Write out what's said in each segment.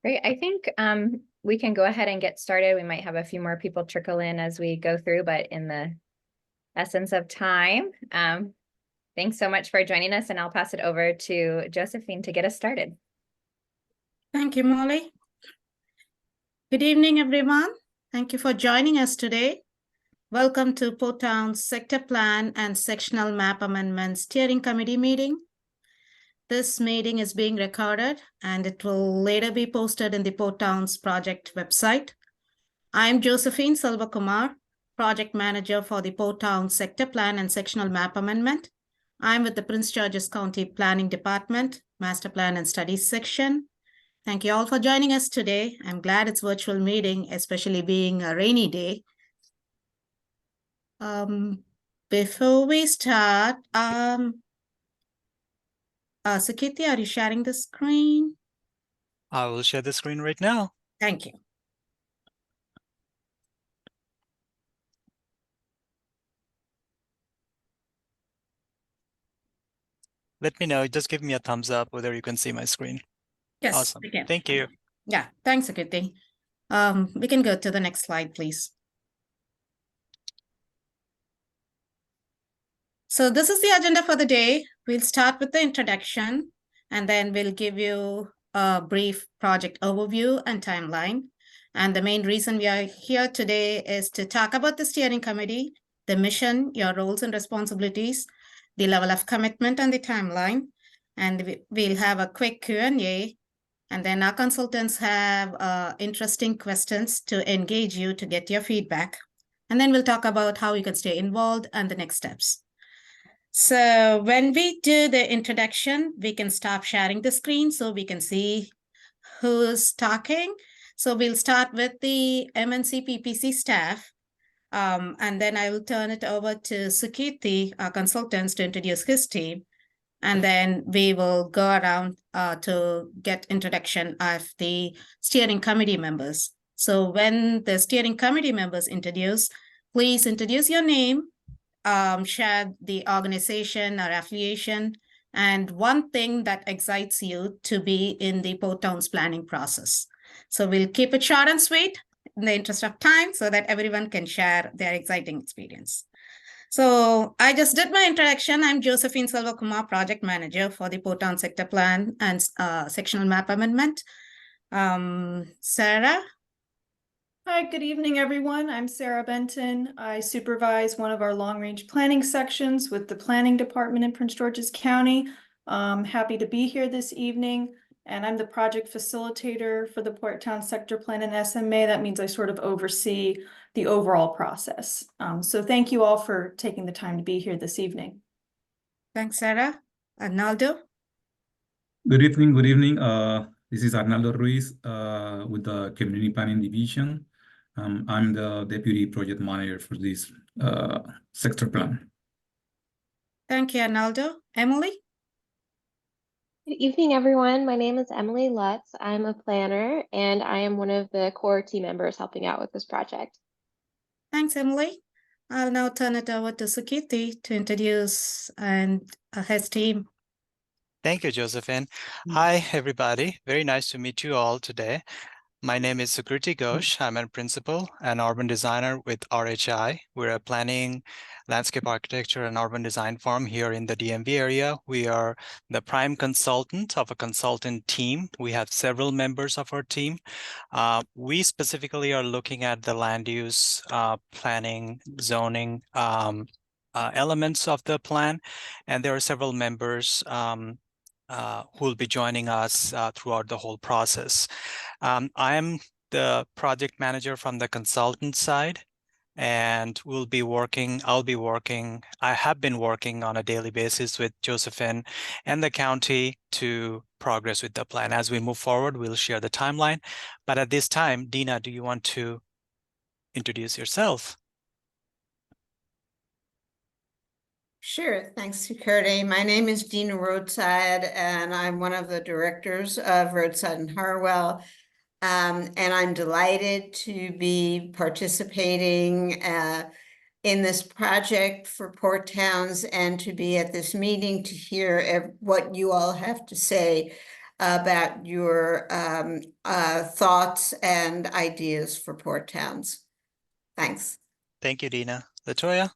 Great. I think we can go ahead and get started. We might have a few more people trickle in as we go through, but in the essence of time, thanks so much for joining us, and I'll pass it over to Josephine to get us started. Thank you, Molly. Good evening, everyone. Thank you for joining us today. Welcome to Port Towns Sector Plan and Sectional Map Amendment Steering Committee meeting. This meeting is being recorded and it will later be posted in the Port Towns project website. I'm Josephine Selvakumar, Project Manager for the Port Towns Sector Plan and Sectional Map Amendment. I'm with the Prince George's County Planning Department, Master Plan and Studies section. Thank you all for joining us today. I'm glad it's virtual meeting, especially being a rainy day. Before we start, Sukirti, are you sharing the screen? I will share the screen right now. Thank you. Let me know. Just give me a thumbs up whether you can see my screen. Yes, Awesome. we can. Thank you. Yeah, thanks, Sukirti. We can go to the next slide, please. So this is the agenda for the day. We'll start with the introduction, and then we'll give you a brief project overview and timeline. And the main reason we are here today is to talk about the steering committee, the mission, your roles and responsibilities, the level of commitment and the timeline. And we'll have a quick Q&A. And then our consultants have interesting questions to engage you to get your feedback. And then we'll talk about how you can stay involved and the next steps. So when we do the introduction, we can stop sharing the screen so we can see who's talking. So we'll start with the MNC PPC staff. And then I will turn it over to Sukirti, our consultants, to introduce his team. And then we will go around to get introduction of the steering committee members. So when the steering committee members introduce, please introduce your name, share the organization or affiliation, and one thing that excites you to be in the Port Towns planning process. So we'll keep it short and sweet in the interest of time so that everyone can share their exciting experience. So I just did my introduction. I'm Josephine Selvakumar, Project Manager for the Port Towns Sector Plan and Sectional Map Amendment. Sarah? Hi, good evening, everyone. I'm Sarah Benton. I supervise one of our long-range planning sections with the Planning Department in Prince George's County. Happy to be here this evening, and I'm the project facilitator for the Port Towns Sector Plan and SMA. That means I sort of oversee the overall process. So thank you all for taking the time to be here this evening. Thanks, Sarah. Arnaldo? Good evening, good evening. This is Arnaldo Ruiz with the Community Planning Division. I'm the Deputy Project Manager for this sector plan. Thank you, Arnaldo. Emily? Good evening, everyone. My name is Emily Lutz. I'm a planner, and I am one of the core team members helping out with this project. Thanks, Emily. I'll now turn it over to Sukirti to introduce his team. Thank you, Josephine. Hi, everybody. Very nice to meet you all today. My name is Sukirti Ghosh. I'm a principal and urban designer with RHI. We're a planning, landscape architecture, and urban design firm here in the DMV area. We are the prime consultant of a consultant team. We have several members of our team. We specifically are looking at the land use, planning, zoning elements of the plan. And there are several members who will be joining us throughout the whole process. I'm the project manager from the consultant side, and I have been working on a daily basis with Josephine and the county to progress with the plan. As we move forward, we'll share the timeline. But at this time, Dina, do you want to introduce yourself? Sure. Thanks, Sukirti. My name is Dina Roadside, and I'm one of the directors of Roadside and Harwell. And I'm delighted to be participating in this project for Port Towns and to be at this meeting to hear what you all have to say. about your thoughts and ideas for Port Towns. Thanks. Thank you, Dina. Latoya?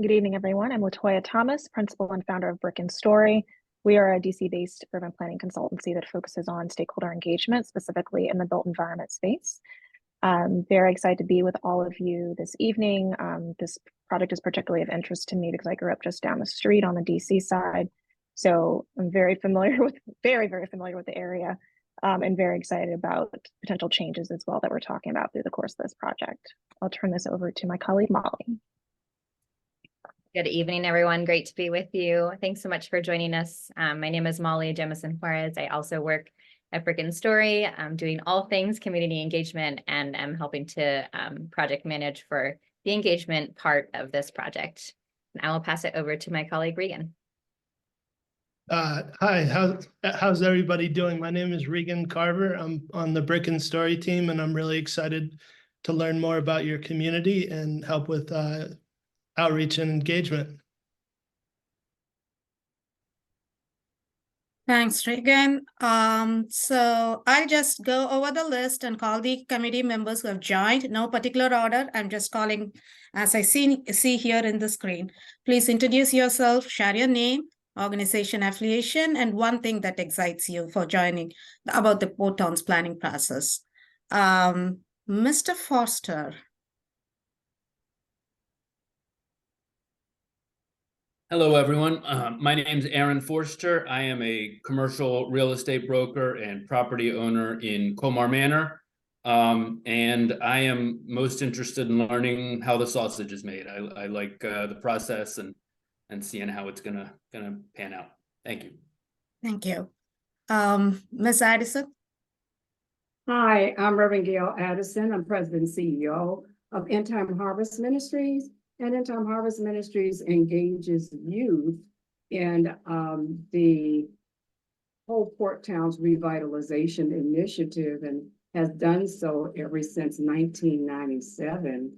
Good evening, everyone. I'm Latoya Thomas, principal and founder of Brick and Story. We are a DC-based urban planning consultancy that focuses on stakeholder engagement, specifically in the built environment space. I'm very excited to be with all of you this evening. This project is particularly of interest to me because I grew up just down the street on the DC side. So I'm very familiar with, very familiar with the area, and very excited about potential changes as well that we're talking about through the course of this project. I'll turn this over to my colleague, Molly. Good evening, everyone. Great to be with you. Thanks so much for joining us. My name is Molly Jemison Juarez. I also work at Brick and Story. I'm doing all things community engagement, and I'm helping to project manage for the engagement part of this project. And I will pass it over to my colleague, Regan. Hi, how's everybody doing? My name is Regan Carver. I'm on the Brick and Story team, and I'm really excited to learn more about your community and help with outreach and engagement. Thanks, Regan. So I'll just go over the list and call the committee members who have joined. No particular order. I'm just calling as I see here in the screen. Please introduce yourself, share your name, organization affiliation, and one thing that excites you for joining about the Port Towns planning process. Mr. Foster. Hello, everyone. My name is Aaron Forster. I am a commercial real estate broker and property owner in Comar Manor. And I am most interested in learning how the sausage is made. I like the process and seeing how it's gonna pan out. Thank you. Thank you. Ms. Addison. Hi, I'm Reverend Gail Addison. I'm president and CEO of End Time Harvest Ministries. And End Time Harvest Ministries engages youth in the whole Port Towns Revitalization Initiative and has done so ever since 1997.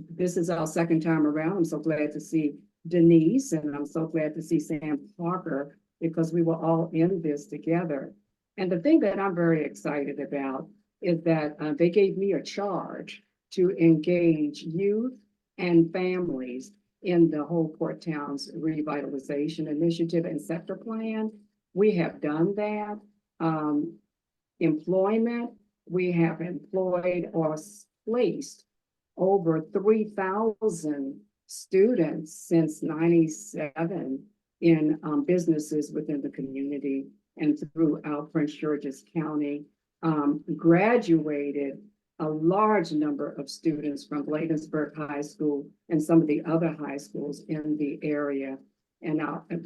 This is our second time around. I'm so glad to see Denise, and I'm so glad to see Sam Parker, because we were all in this together. And the thing that I'm very excited about is that they gave me a charge to engage youth and families in the whole Port Towns Revitalization Initiative and Sector Plan. We have done that. Employment, we have employed or placed over 3,000 students since '97 in bbusinesses within the community and throughout Prince George's County. Graduated a large number of students from Bladensburg High School and some of the other high schools in the area. And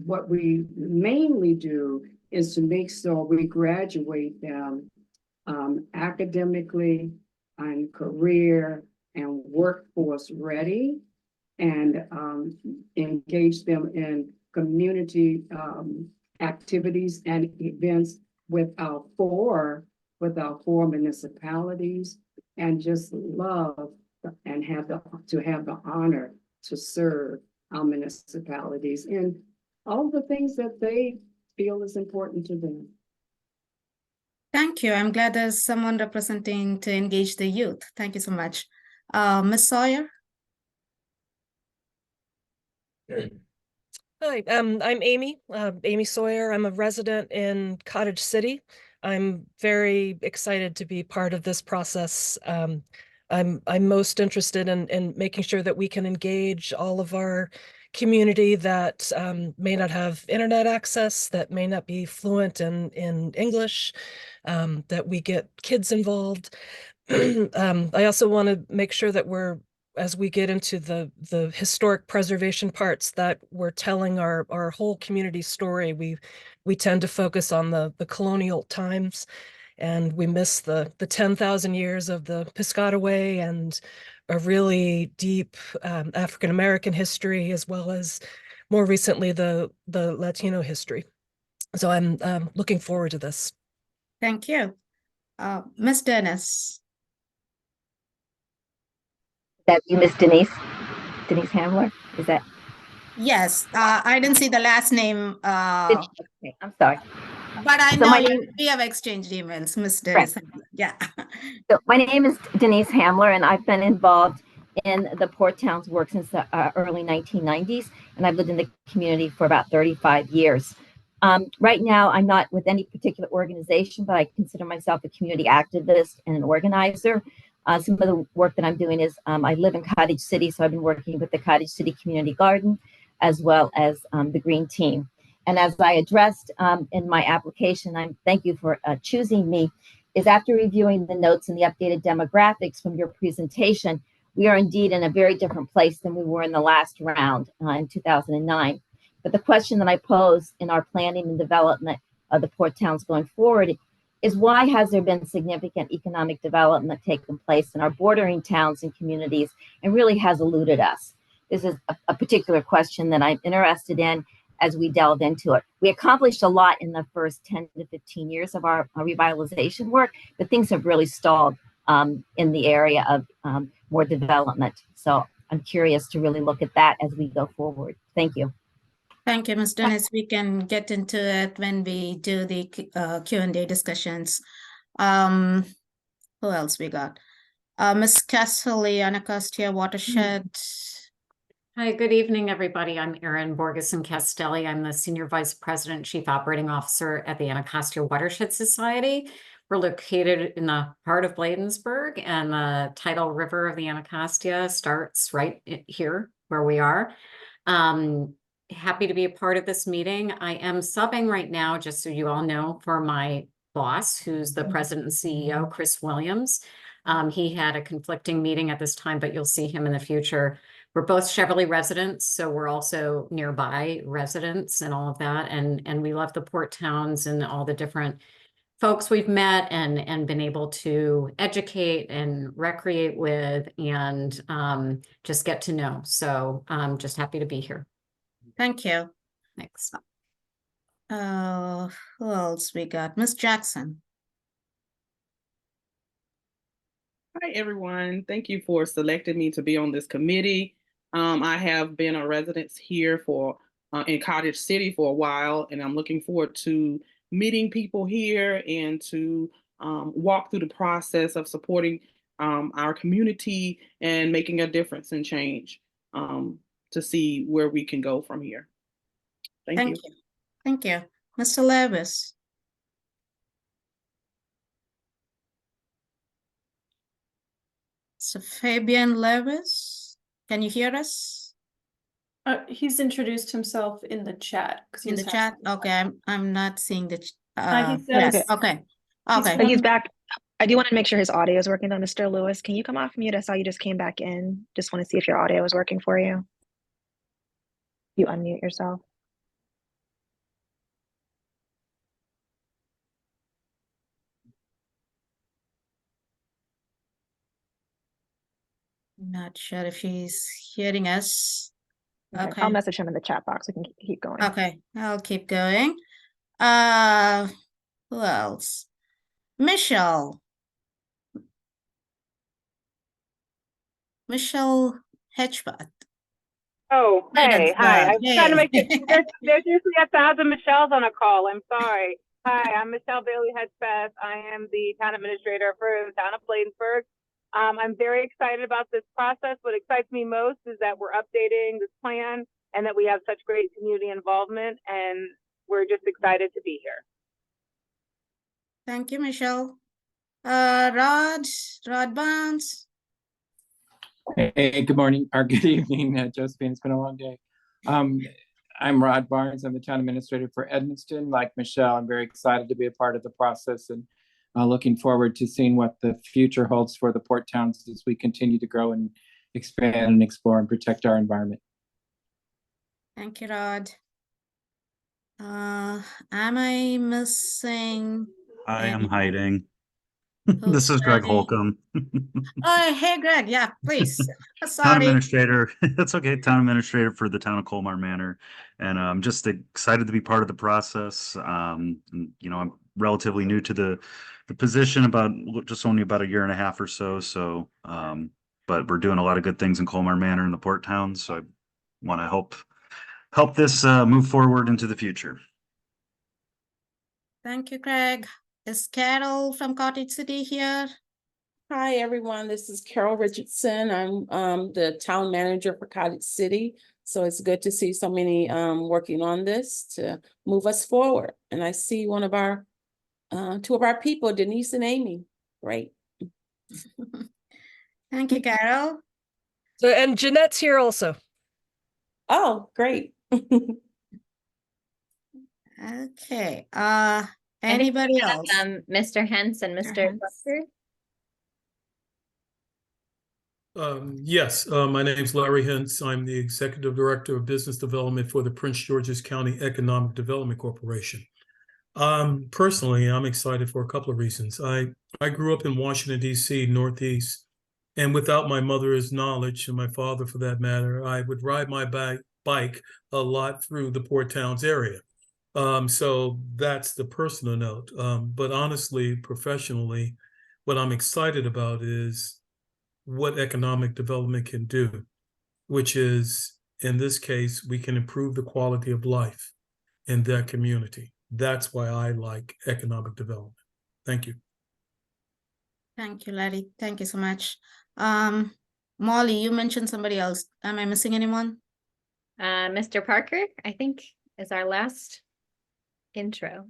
what we mainly do is to make sure we graduate them academically and career and workforce ready, and engage them in community activities and events with our four municipalities, and just love and have the honor to serve our municipalities in all the things that they feel is important to them. Thank you. I'm glad there's someone representing to engage the youth. Thank you so much. Ms. Sawyer. Hi, I'm Amy Sawyer. I'm a resident in Cottage City. I'm very excited to be part of this process. I'm most interested in making sure that we can engage all of our community that may not have internet access, that may not be fluent in English, that we get kids involved. I also want to make sure that as we get into the historic preservation parts, that we're telling our whole community story. We tend to focus on the colonial times, and we miss the 10,000 years of the Piscataway and a really deep African-American history, as well as more recently the Latino history. So I'm looking forward to this. Thank you. Ms. Dennis. That you, Miss Denise Hamler? Is that? Yes, I didn't see the last name, Okay, I'm sorry. but I So know my name, we have exchanged emails, Miss Right. Dennis. Yeah. so my name is Denise Hamler, and I've been involved in the Port Towns work since the early 1990s, and I've lived in the community for about 35 years. Right now, I'm not with any particular organization, but I consider myself a community activist and an organizer. Some of the work that I'm doing is I live in Cottage City, so I've been working with the Cottage City Community Garden as well as the Green Team. And as I addressed in my application, thank you for choosing me, is after reviewing the notes and the updated demographics from your presentation, we are indeed in a very different place than we were in the last round in 2009. But the question that I posed in our planning and development of the Port Towns going forward is, why has there been significant economic development taking place in our bordering towns and communities and really has eluded us? This is a particular question that I'm interested in as we delve into it. We accomplished a lot in the first 10 to 15 years of our revitalization work, but things have really stalled in the area of more development. So I'm curious to really look at that as we go forward. Thank you. Thank you, Ms. Dennis. We can get into it when we do the Q&A discussions. Who else we got? Ms. Castelli, Anacostia Watershed. Hi, good evening, everybody. I'm Erin Borgeson Castelli. I'm the Senior Vice President, Chief Operating Officer at the Anacostia Watershed Society. We're located in the heart of Bladensburg, and the tidal river of the Anacostia starts right here where we are. Happy to be a part of this meeting. I am subbing right now, just so you all know, for my boss, who's the President and CEO, Chris Williams. He had a conflicting meeting at this time, but you'll see him in the future. We're both Cheverly residents, so we're also nearby residents and all of that. And we love the Port Towns and all the different folks we've met and been able to educate and recreate with and just get to know. So I'm just happy to be here. Thank you. Thanks. Who else we got? Miss Jackson. Hi, everyone. Thank you for selecting me to be on this committee. I have been a resident here in Cottage City for a while, and I'm looking forward to meeting people here and to walk through the process of supporting our community and making a difference and change to see where we can go from here. Thank you. Thank you. Mr. Levis. So Fabian Levis, can you hear us? He's introduced himself in the chat. In the chat? Okay, I'm not seeing the Yes. Okay. Okay. He's back. I do want to make sure his audio is working though. Mr. Lewis, can you come off mute? I saw you just came back in. Just want to see if your audio is working for you. You unmute yourself. Not sure if he's hearing us. Okay. I'll message him in the chat box. We can keep going. Okay, I'll keep going. Who else? Michelle Hedgepath. Oh, hey, hi. I was trying to make it. Hey. There's usually 1,000 Michelles on a call. I'm sorry. Hi, I'm Michelle Bailey Hedgepath. I am the town administrator for the town of Bladensburg. I'm very excited about this process. What excites me most is that we're updating this plan and that we have such great community involvement, and we're just excited to be here. Thank you, Michelle. Rod Barnes. Hey, good morning or good evening, Josephine. It's been a long day. I'm Rod Barnes. I'm the town administrator for Edmonston. Like Michelle, I'm very excited to be a part of the process and looking forward to seeing what the future holds for the Port Towns as we continue to grow and expand and explore and protect our environment. Thank you, Rod. Am I missing? I am hiding. This is Greg Holcomb. Oh, hey, Greg. Yeah, please. Town Sorry. administrator. That's okay. Town administrator for the town of Colmar Manor. And I'm just excited to be part of the process. And, you know, I'm relatively new to the position, just only about a year and a half or so. So, but we're doing a lot of good things in Colmar Manor and the Port Towns. So I want to help help this move forward into the future. Thank you, Craig. Is Carol from Cottage City here? Hi, everyone. This is Carol Richardson. I'm the town manager for Cottage City. So it's good to see so many working on this to move us forward. And I see one of our two of our people, Denise and Amy. Great. Thank you, Carol. So, and Jeanette's here also. Oh, great. Okay. Anybody else? Mr. Hens and Mr. Buster? Yes, my name is Larry Hentz. I'm the Executive Director of Business Development for the Prince George's County Economic Development Corporation. Personally, I'm excited for a couple of reasons. I grew up in Washington, D.C., Northeast, and without my mother's knowledge, and my father for that matter, I would ride my bike a lot through the Port Towns area. So that's the personal note. But honestly, professionally, what I'm excited about is what economic development can do, which is, in this case, we can improve the quality of life in that community. That's why I like economic development. Thank you. Thank you, Larry. Thank you so much. Molly, you mentioned somebody else. Am I missing anyone? Mr. Parker, I think, is our last intro.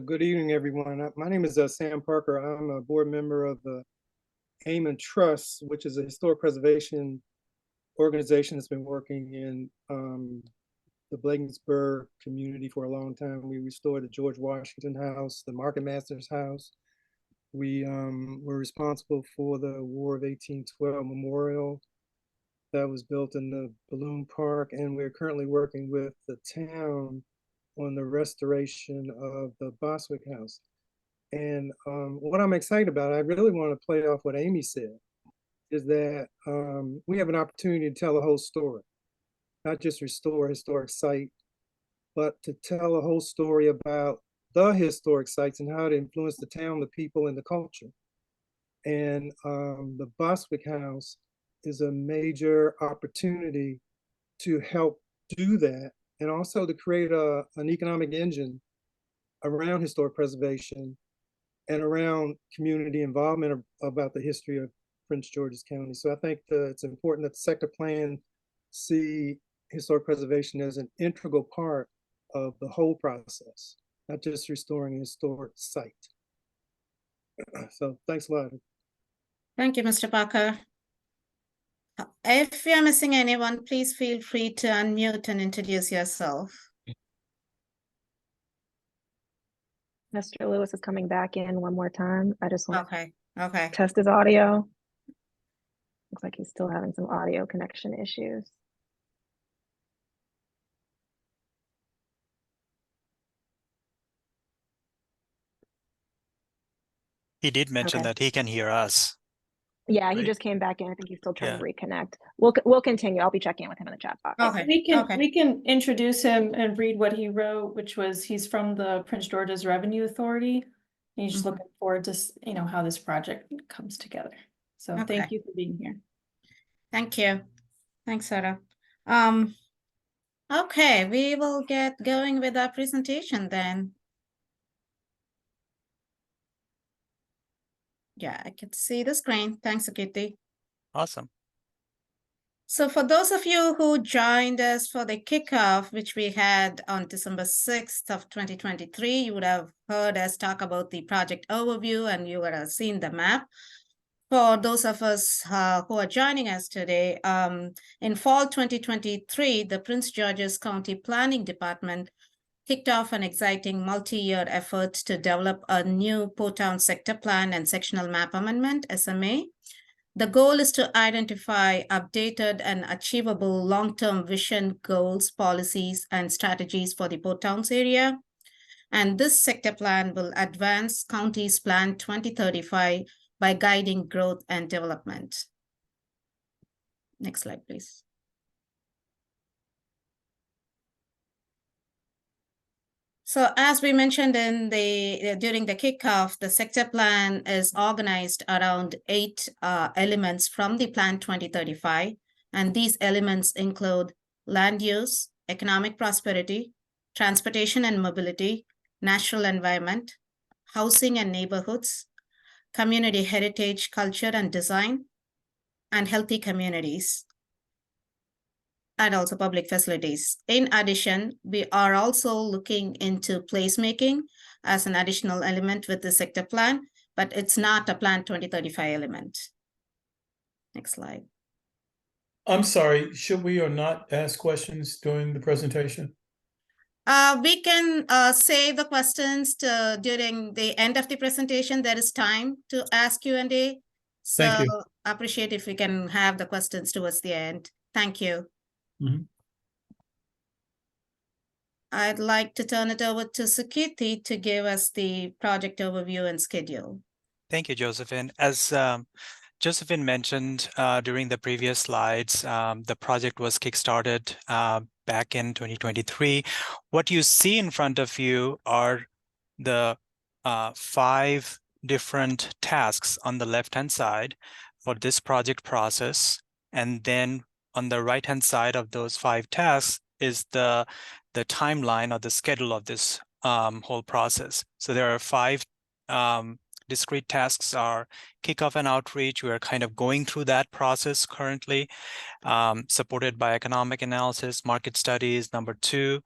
Good evening, everyone. My name is Sam Parker. I'm a board member of the Amen Trust, which is a historic preservation organization that's been working in the Bladensburg community for a long time. We restored the George Washington House, the Market Master's House. We were responsible for the War of 1812 memorial that was built in the Balloon Park, and we're currently working with the town on the restoration of the Boswick House. And what I'm excited about, I really want to play off what Amy said, is that we have an opportunity to tell a whole story, not just restore a historic site, but to tell a whole story about the historic sites and how it influenced the town, the people, and the culture. And the Boswick House is a major opportunity to help do that, and also to create an economic engine around historic preservation and around community involvement about the history of Prince George's County. So I think it's important that the sector plan see historic preservation as an integral part of the whole process, not just restoring a historic site. So thanks a lot. Thank you, Mr. Parker. If you're missing anyone, please feel free to unmute and introduce yourself. Mr. Lewis is coming back in one more time. I just want to test his audio. Looks like he's still having some audio connection issues. He did mention that he can hear us. Yeah, he Right. just came back in. I think he's still trying to reconnect. We'll continue. I'll be checking in with him in the chat box. We can introduce him and read what he wrote, which was he's from the Prince George's Revenue Authority. And he's just looking forward to how this project comes together. So thank you for being here. Thank you. Thanks, Sarah. Okay, we will get going with our presentation then. Yeah, I can see the screen. Thanks, Akiti. Awesome. So for those of you who joined us for the kickoff, which we had on December 6th of 2023, you would have heard us talk about the project overview and you would have seen the map. For those of us who are joining us today, in fall 2023, the Prince George's County Planning Department kicked off an exciting multi-year effort to develop a new Port Town Sector Plan and Sectional Map Amendment, SMA. The goal is to identify updated and achievable long-term vision, goals, policies, and strategies for the Port Towns area. And this sector plan will advance County's Plan 2035 by guiding growth and development. Next slide, please. So as we mentioned during the kickoff, the sector plan is organized around 8 elements from the Plan 2035. And these elements include land use, economic prosperity, transportation and mobility, natural environment, housing and neighborhoods, community heritage, culture and design, and healthy communities, and also public facilities. In addition, we are also looking into placemaking as an additional element with the sector plan, but it's not a Plan 2035 element. Next slide. I'm sorry, should we or not ask questions during the presentation? We can save the questions during the end of the presentation. There is time to ask Q&A. So Thank you. I appreciate if we can have the questions towards the end. Thank you. Mhm. I'd like to turn it over to Sukirti to give us the project overview and schedule. Thank you, Josephine. As Josephine mentioned during the previous slides, the project was kickstarted back in 2023. What you see in front of you are the 5 different tasks on the left-hand side for this project process. And then on the right-hand side of those 5 tasks is the timeline or the schedule of this whole process. So there are 5 discrete tasks are kickoff and outreach. We are kind of going through that process currently, supported by economic analysis, market studies. Number 2,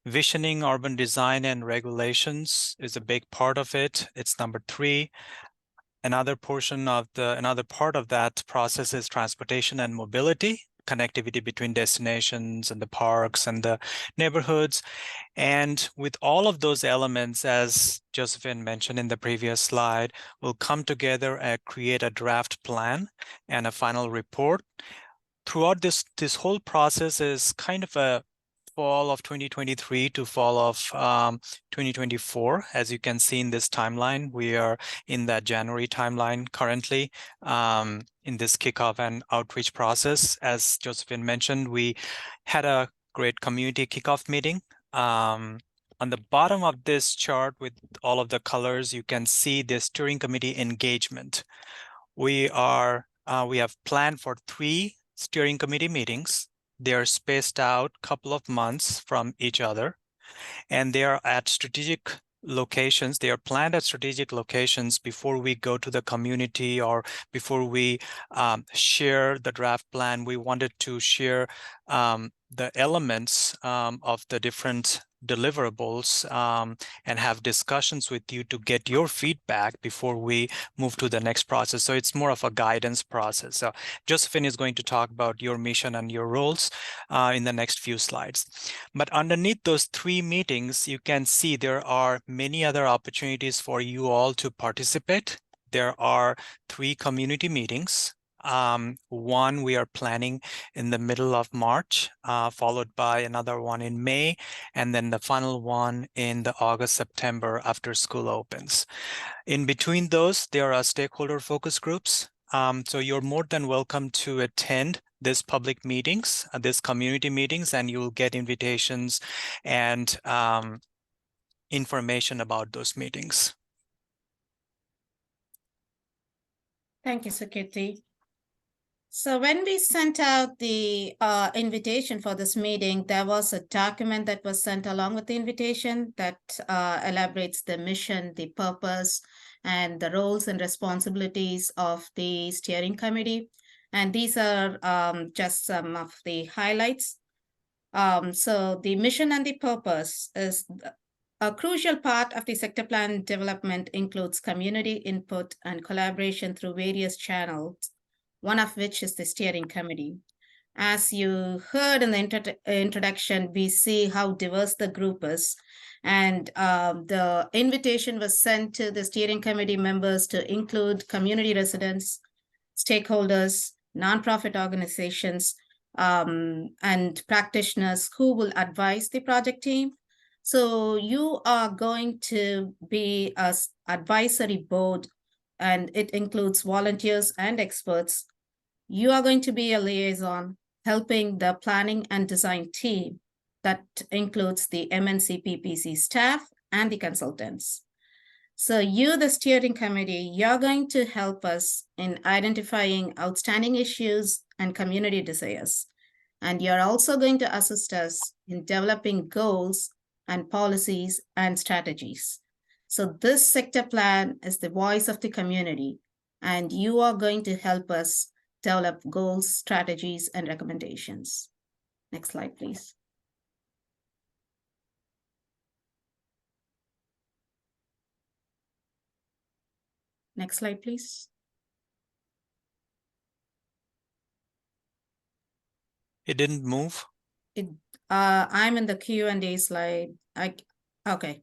visioning urban design and regulations is a big part of it. It's number 3. Another part of that process is transportation and mobility, connectivity between destinations and the parks and the neighborhoods. And with all of those elements, as Josephine mentioned in the previous slide, we'll come together and create a draft plan and a final report. Throughout this whole process is kind of a fall of 2023 to fall of 2024. As you can see in this timeline, we are in that January timeline currently in this kickoff and outreach process. As Josephine mentioned, we had a great community kickoff meeting. On the bottom of this chart with all of the colors, you can see the steering committee engagement. We have planned for 3 steering committee meetings. They are spaced out a couple of months from each other, and they are at strategic locations. They are planned at strategic locations before we go to the community or before we share the draft plan. We wanted to share the elements of the different deliverables and have discussions with you to get your feedback before we move to the next process. So it's more of a guidance process. So Josephine is going to talk about your mission and your roles in the next few slides. But underneath those 3 meetings, you can see there are many other opportunities for you all to participate. There are 3 community meetings. One we are planning in the middle of March, followed by another one in May, and then the final one in the August, September after school opens. In between those, there are stakeholder focus groups. So you're more than welcome to attend these public meetings, these community meetings, and you will get invitations and information about those meetings. Thank you, Sukirti. So when we sent out the invitation for this meeting, there was a document that was sent along with the invitation that elaborates the mission, the purpose, and the roles and responsibilities of the steering committee. And these are just some of the highlights. So the mission and the purpose is a crucial part of the sector plan development includes community input and collaboration through various channels, one of which is the steering committee. As you heard in the introduction, we see how diverse the group is. And the invitation was sent to the steering committee members to include community residents, stakeholders, nonprofit organizations, and practitioners who will advise the project team. So you are going to be an advisory board, and it includes volunteers and experts. You are going to be a liaison helping the planning and design team that includes the MNC PPC staff and the consultants. So you, the steering committee, you're going to help us in identifying outstanding issues and community desires. And you're also going to assist us in developing goals and policies and strategies. So this sector plan is the voice of the community, and you are going to help us develop goals, strategies, and recommendations. Next slide, please. Next slide, please. It didn't move. I'm in the Q&A slide. Okay,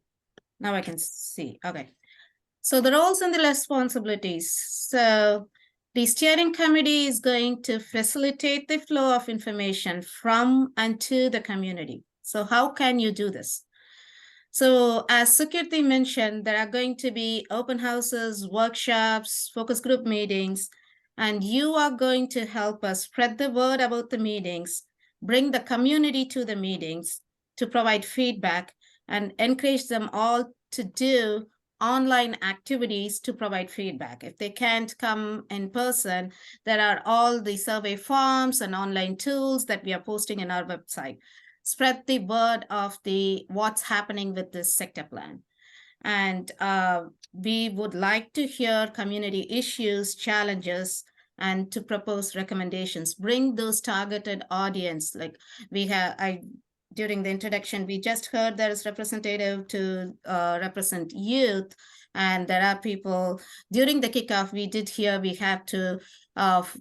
now I can see. Okay. So the roles and the responsibilities. So the steering committee is going to facilitate the flow of information from and to the community. So how can you do this? So as Sukirti mentioned, there are going to be open houses, workshops, focus group meetings, and you are going to help us spread the word about the meetings, bring the community to the meetings to provide feedback and encourage them all to do online activities to provide feedback. If they can't come in person, there are all the survey forms and online tools that we are posting in our website. Spread the word of what's happening with this sector plan. And we would like to hear community issues, challenges, and to propose recommendations. Bring those targeted audience. Like during the introduction, we just heard there is representative to represent youth. And there are people, during the kickoff, we did hear we have to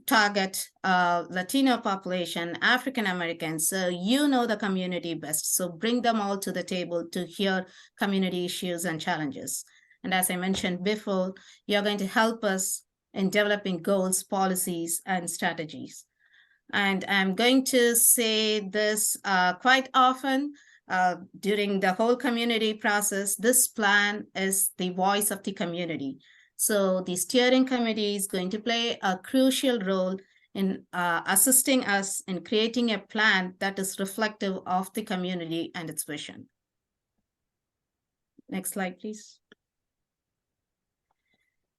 target Latino population, African Americans. So you know the community best. So bring them all to the table to hear community issues and challenges. And as I mentioned before, you're going to help us in developing goals, policies, and strategies. And I'm going to say this quite often during the whole community process. This plan is the voice of the community. So the steering committee is going to play a crucial role in assisting us in creating a plan that is reflective of the community and its vision. Next slide, please.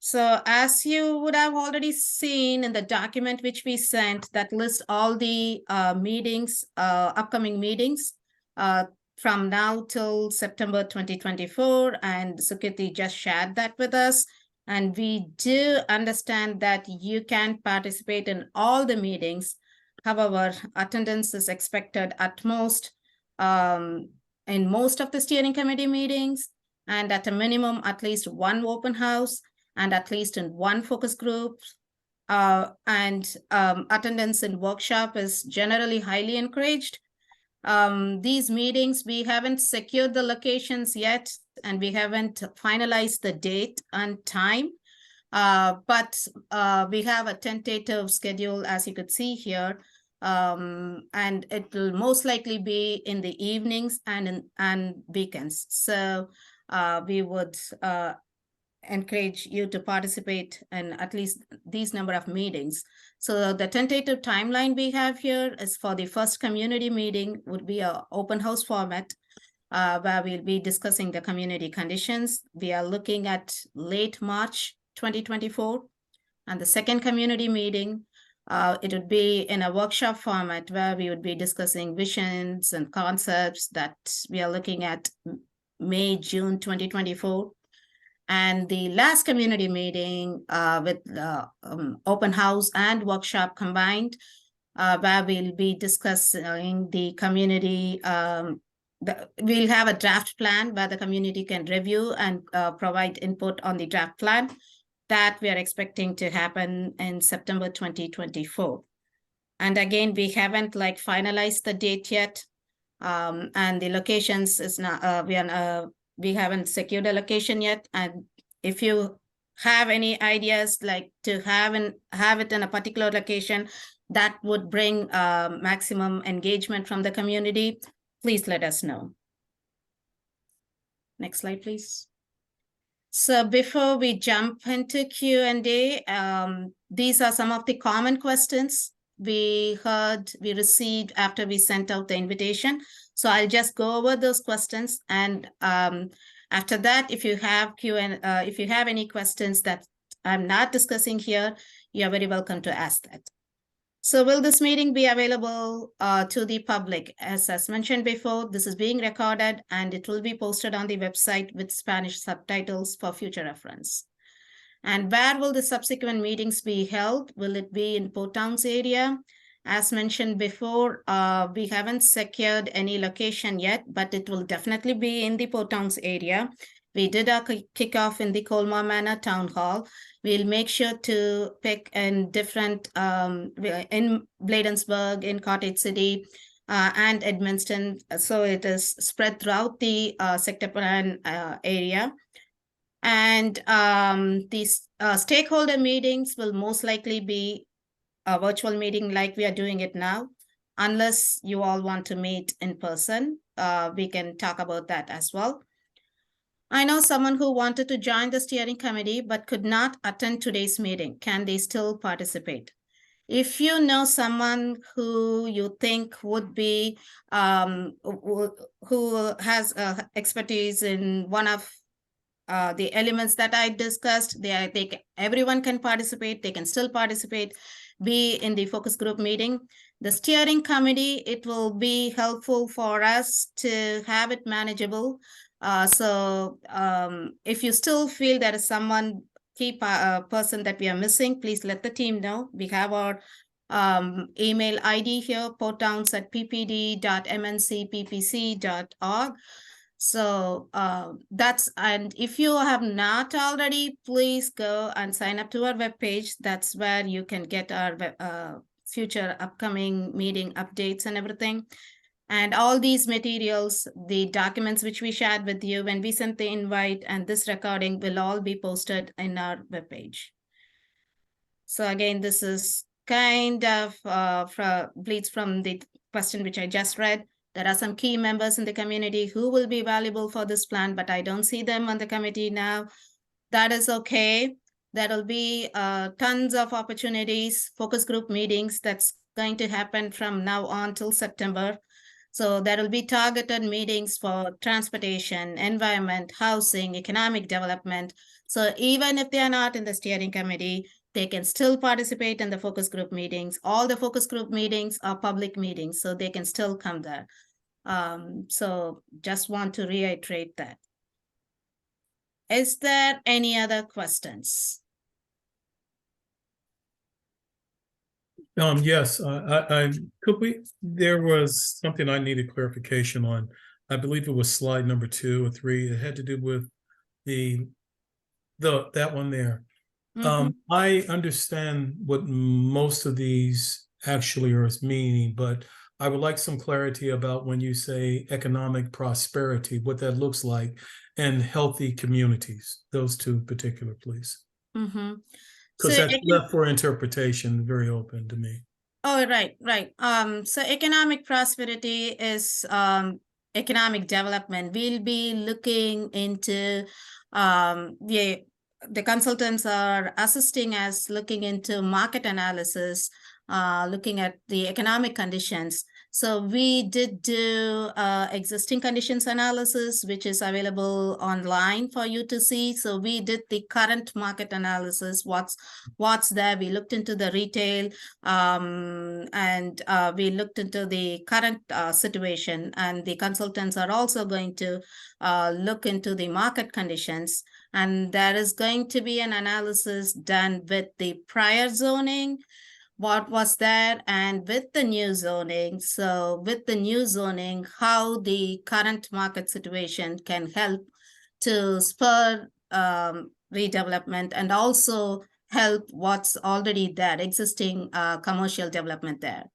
So as you would have already seen in the document which we sent that lists all the meetings, upcoming meetings from now till September 2024, and Sukirti just shared that with us. And we do understand that you can participate in all the meetings. However, attendance is expected at most in most of the steering committee meetings, and at a minimum, at least one open house, and at least in one focus group. Attendance in workshop is generally highly encouraged. These meetings, we haven't secured the locations yet, and we haven't finalized the date and time, but we have a tentative schedule, as you could see here, and it will most likely be in the evenings and weekends. So we would encourage you to participate in at least these number of meetings. So the tentative timeline we have here is for the first community meeting would be an open house format where we'll be discussing the community conditions. We are looking at late March 2024. And the second community meeting, it would be in a workshop format where we would be discussing visions and concepts that we are looking at May, June 2024. And the last community meeting with the open house and workshop combined, where we'll be discussing the community. We'll have a draft plan where the community can review and provide input on the draft plan that we are expecting to happen in September 2024. And again, we haven't finalized the date yet. And the locations is not, we haven't secured a location yet. And if you have any ideas to have it in a particular location that would bring maximum engagement from the community, please let us know. Next slide, please. So before we jump into Q&A, these are some of the common questions we received after we sent out the invitation. So I'll just go over those questions, and after that, if you have if you have any questions that I'm not discussing here, you're very welcome to ask that. So will this meeting be available to the public? As mentioned before, this is being recorded and it will be posted on the website with Spanish subtitles for future reference. And where will the subsequent meetings be held? Will it be in Port Towns area? As mentioned before, we haven't secured any location yet, but it will definitely be in the Port Towns area. We did our kickoff in the Colmar Manor Town Hall. We'll make sure to pick in different, in Bladensburg, in Cottage City, and Edmundston. So it is spread throughout the sector plan area. And these stakeholder meetings will most likely be a virtual meeting like we are doing it now. Unless you all want to meet in person, we can talk about that as well. I know someone who wanted to join the steering committee but could not attend today's meeting. Can they still participate? If you know someone who you think would be, who has expertise in one of the elements that I discussed, everyone can participate, they can still participate, be in the focus group meeting. The steering committee, it will be helpful for us to have it manageable. So if you still feel there is someone, key person that we are missing, please let the team know. We have our email ID here, porttowns@ppd.mncppc.org. So that's, and if you have not already, please go and sign up to our webpage. That's where you can get our future upcoming meeting updates and everything. And all these materials, the documents which we shared with you when we sent the invite, and this recording will all be posted in our webpage. So again, this is kind of bleeds from the question which I just read. There are some key members in the community who will be valuable for this plan, but I don't see them on the committee now. That is okay. There will be tons of opportunities, focus group meetings that's going to happen from now on till September. So there will be targeted meetings for transportation, environment, housing, economic development. So even if they are not in the steering committee, they can still participate in the focus group meetings. All the focus group meetings are public meetings, so they can still come there. So just want to reiterate that. Is there any other questions? Yes, there was something I needed clarification on. I believe it was slide number 2 or 3. It had to do with that one there. I understand what most of these actually are meaning, but I would like some clarity about when you say economic prosperity, what that looks like, and healthy communities, those two particular, please. Because that's left for interpretation, very open to me. Oh, right. So economic prosperity is economic development. We'll be looking into the consultants are assisting us looking into market analysis, looking at the economic conditions. So we did do existing conditions analysis, which is available online for you to see. So we did the current market analysis, what's there. We looked into the retail and we looked into the current situation, and the consultants are also going to look into the market conditions. And there is going to be an analysis done with the prior zoning, what was there, and with the new zoning. So with the new zoning, how the current market situation can help to spur redevelopment and also help what's already there, existing commercial development there.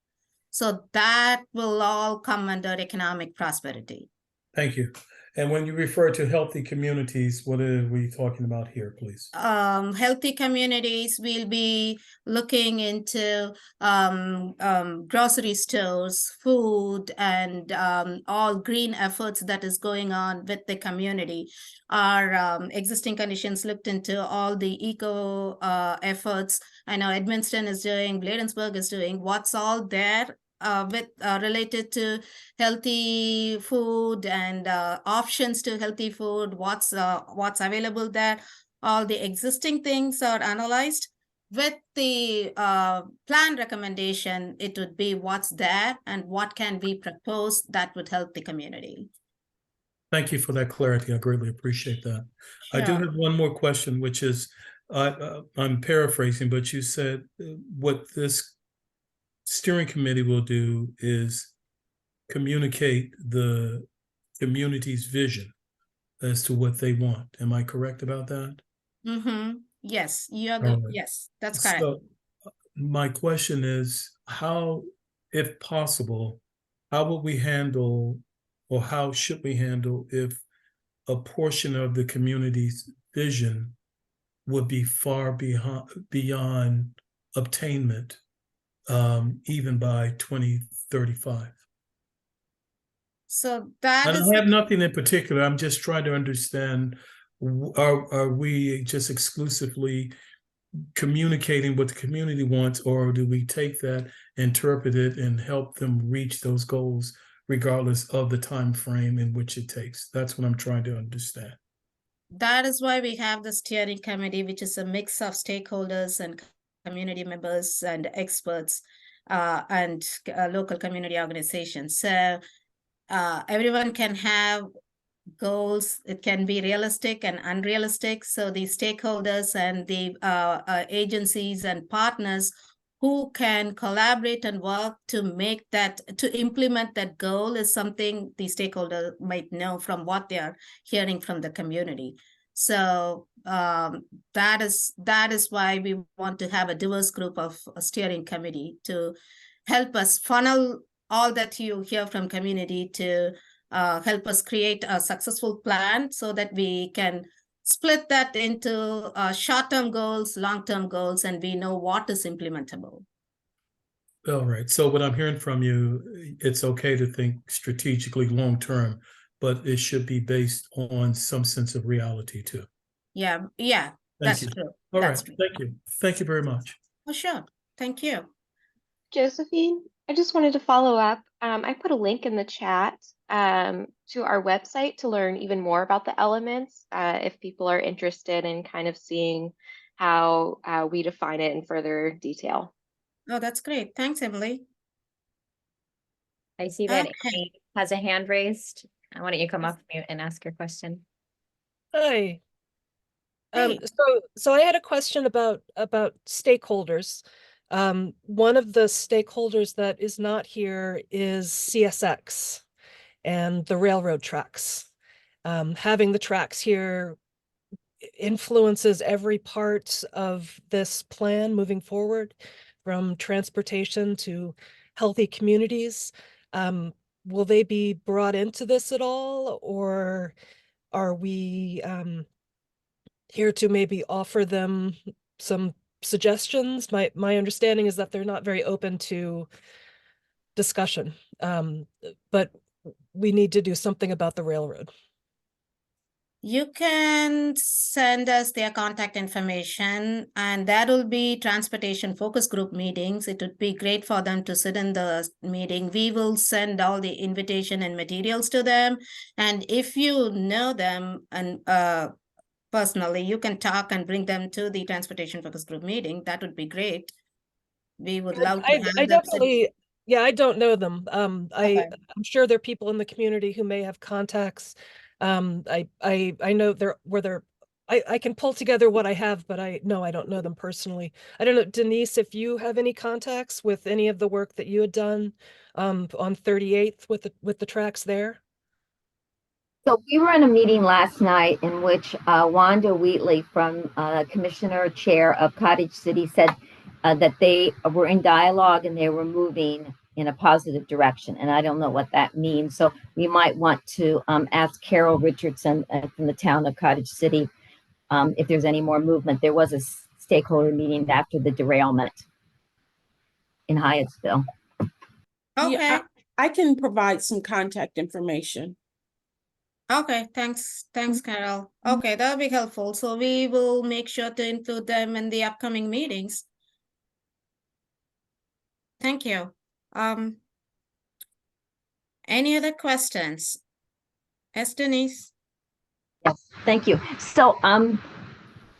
So that will all come under economic prosperity. Thank you. And when you refer to healthy communities, what are we talking about here, please? Healthy communities, we'll be looking into grocery stores, food, and all green efforts that is going on with the community. Our existing conditions looked into all the eco efforts. I know Edmundston is doing, Bladensburg is doing, what's all there with related to healthy food and options to healthy food, what's available there. All the existing things are analyzed. with the plan recommendation, it would be what's there and what can be proposed that would help the community. Thank you for that clarity. I greatly appreciate that. I do Sure. have one more question, which is, I'm paraphrasing, but you said what this steering committee will do is communicate the community's vision as to what they want. Am I correct about that? Mm-hmm. Yes, you're All right. yes, that's correct. So my question is, how, if possible, how would we handle, or how should we handle if a portion of the community's vision would be far beyond obtainment, even by 2035? So that And is I have nothing in particular. I'm just trying to understand, are we just exclusively communicating what the community wants, or do we take that, interpret it, and help them reach those goals regardless of the time frame in which it takes? That's what I'm trying to understand. that is why we have the steering committee, which is a mix of stakeholders and community members and experts and local community organizations. So everyone can have goals. It can be realistic and unrealistic. So the stakeholders and the agencies and partners who can collaborate and work to make that, to implement that goal is something the stakeholder might know from what they are hearing from the community. So that is why we want to have a diverse group of a steering committee to help us funnel all that you hear from community to help us create a successful plan so that we can split that into short-term goals, long-term goals, and we know what is implementable. All right. So what I'm hearing from you, it's okay to think strategically long-term, but it should be based on some sense of reality too. Yeah, Thank that's you. true. All right. That's true. Thank you. Thank you very much. Oh, sure. Thank you. Josephine, I just wanted to follow up. I put a link in the chat to our website to learn even more about the elements if people are interested in kind of seeing how we define it in further detail. Oh, that's great. Thanks, Emily. I see that Okay. Amy has a hand raised. Why don't you come off mute and ask your question? Hi. Hey. So I had a question about stakeholders. One of the stakeholders that is not here is CSX and the railroad tracks. Having the tracks here influences every part of this plan moving forward, from transportation to healthy communities. Will they be brought into this at all, or are we here to maybe offer them some suggestions? My understanding is that they're not very open to discussion, but we need to do something about the railroad. You can send us their contact information, and that will be transportation focus group meetings. It would be great for them to sit in the meeting. We will send all the invitation and materials to them. And if you know them and personally, you can talk and bring them to the transportation focus group meeting. That would be great. We would love to have I them. definitely, yeah, I don't know them. Okay. I'm sure there are people in the community who may have contacts. I know I can pull together what I have, but I don't know them personally. I don't know, Denise, if you have any contacts with any of the work that you had done on 38th with the tracks there. So we were in a meeting last night in which Wanda Wheatley from Commissioner Chair of Cottage City said that they were in dialogue and they were moving in a positive direction. And I don't know what that means. So we might want to ask Carol Richardson from the town of Cottage City if there's any more movement. There was a stakeholder meeting after the derailment in Hyattsville. Okay. Yeah, I can provide some contact information. Okay, thanks, Carol. Okay, that'll be helpful. So we will make sure to include them in the upcoming meetings. Thank you. Any other questions? Yes, Denise? Yes, thank you. So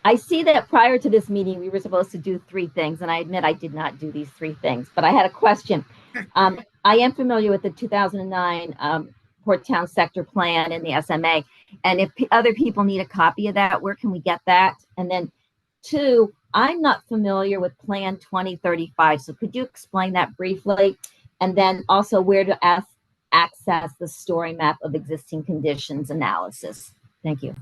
I see that prior to this meeting, we were supposed to do 3 things, and I admit I did not do these 3 things, but I had a question. I am familiar with the 2009 Port Town Sector Plan and the SMA, and if other people need a copy of that, where can we get that? And then 2, I'm not familiar with Plan 2035, so could you explain that briefly? And then also where to access the story map of existing conditions analysis. Thank you.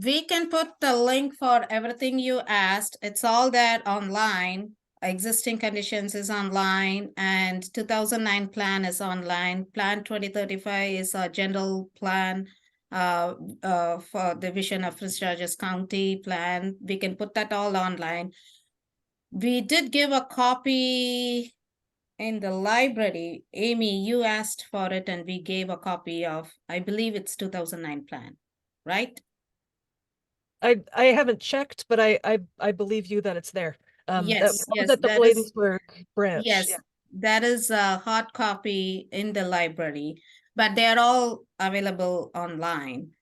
We can put the link for everything you asked. It's all there online. Existing conditions is online, and 2009 plan is online. Plan 2035 is a general plan for the vision of Prince George's County plan. We can put that all online. We did give a copy in the library. Amy, you asked for it, and we gave a copy of, I believe it's 2009 plan, right? I haven't checked, but I believe you that it's there. Yes, that was yes, at the that is- Bladensburg branch. Yes, Yeah. that is a hard copy in the library, but they are all available online.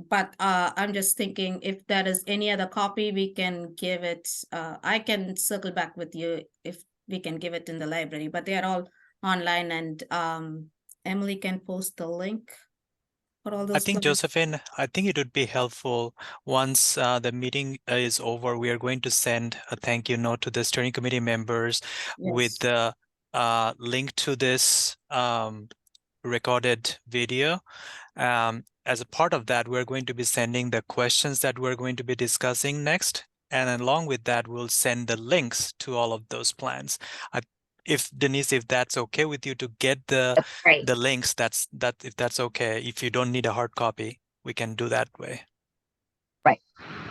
But I'm just thinking if there is any other copy, we can give it. I can circle back with you if we can give it in the library, but they are all online, and Emily can post the link for all those. I think, plans. Josephine, I think it would be helpful once the meeting is over, we are going to send a thank you note to the steering committee members with the link to this recorded video. As a part of that, we're going to be sending the questions that we're going to be discussing next. And along with that, we'll send the links to all of those plans. If Denise, if that's okay with you to get the links, if that's okay. If you don't need a hard copy, we can do that way. Right.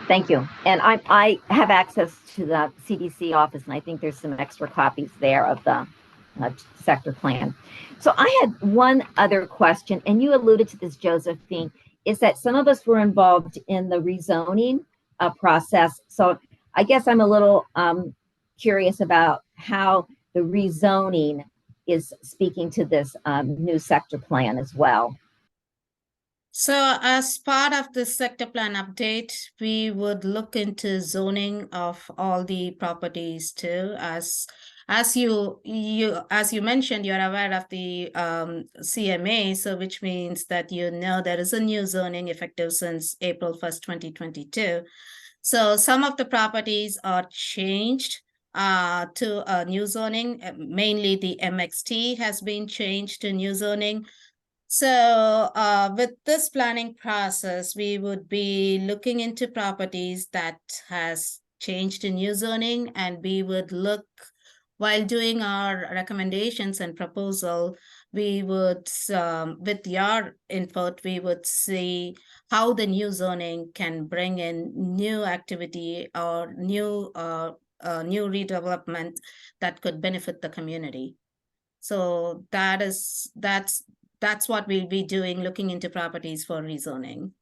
Thank you. And I have access to the CDC office, and I think there's some extra copies there of the sector plan. So I had one other question, and you alluded to this, Josephine, is that some of us were involved in the rezoning process. So I guess I'm a little curious about how the rezoning is speaking to this new sector plan as well. So as part of the sector plan update, we would look into zoning of all the properties too. As you mentioned, you're aware of the CMA, so which means that you know there is a new zoning effective since April 1st, 2022. So some of the properties are changed to a new zoning. Mainly the MXT has been changed to new zoning. So with this planning process, we would be looking into properties that has changed to new zoning, and we would look, while doing our recommendations and proposal, we would, with your input, we would see how the new zoning can bring in new activity or new redevelopment that could benefit the community. So that's what we'll be doing, looking into properties for rezoning.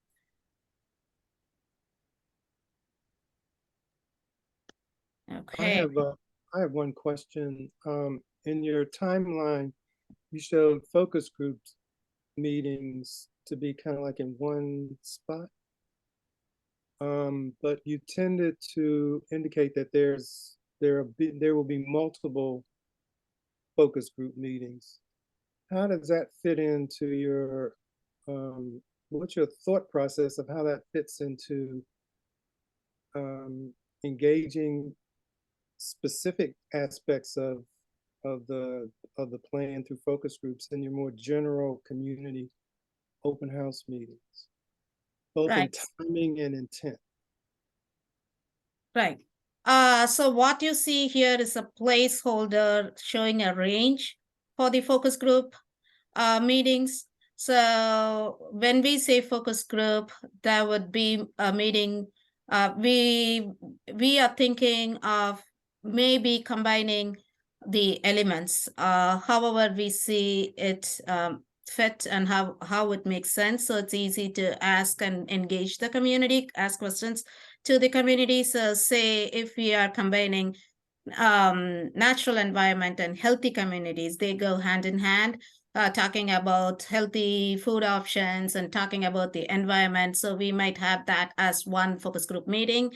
Okay. I have one question. In your timeline, you showed focus groups meetings to be kind of like in one spot. But you tended to indicate that there will be multiple focus group meetings. How does that fit into your, what's your thought process of how that fits into engaging specific aspects of the plan through focus groups in your more general community open house meetings, both in timing and intent? Right. So what you see here is a placeholder showing a range for the focus group meetings. So when we say focus group, that would be a meeting. We are thinking of maybe combining the elements, however we see it fit and how it makes sense. So it's easy to ask and engage the community, ask questions to the community. So say if we are combining natural environment and healthy communities, they go hand in hand. talking about healthy food options and talking about the environment. So we might have that as one focus group meeting,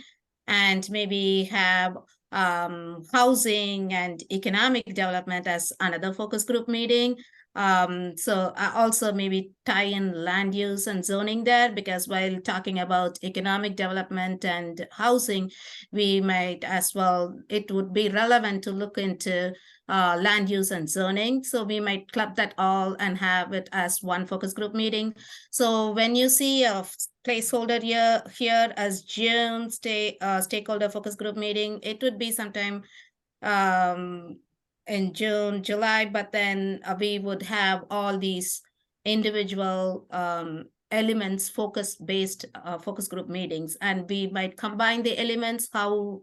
and maybe have housing and economic development as another focus group meeting. So also maybe tie in land use and zoning there, because while talking about economic development and housing, we might as well, it would be relevant to look into land use and zoning. So we might club that all and have it as one focus group meeting. So when you see a placeholder here as June stakeholder focus group meeting, it would be sometime in June, July, but then we would have all these individual elements focus-based focus group meetings, and we might combine the elements, how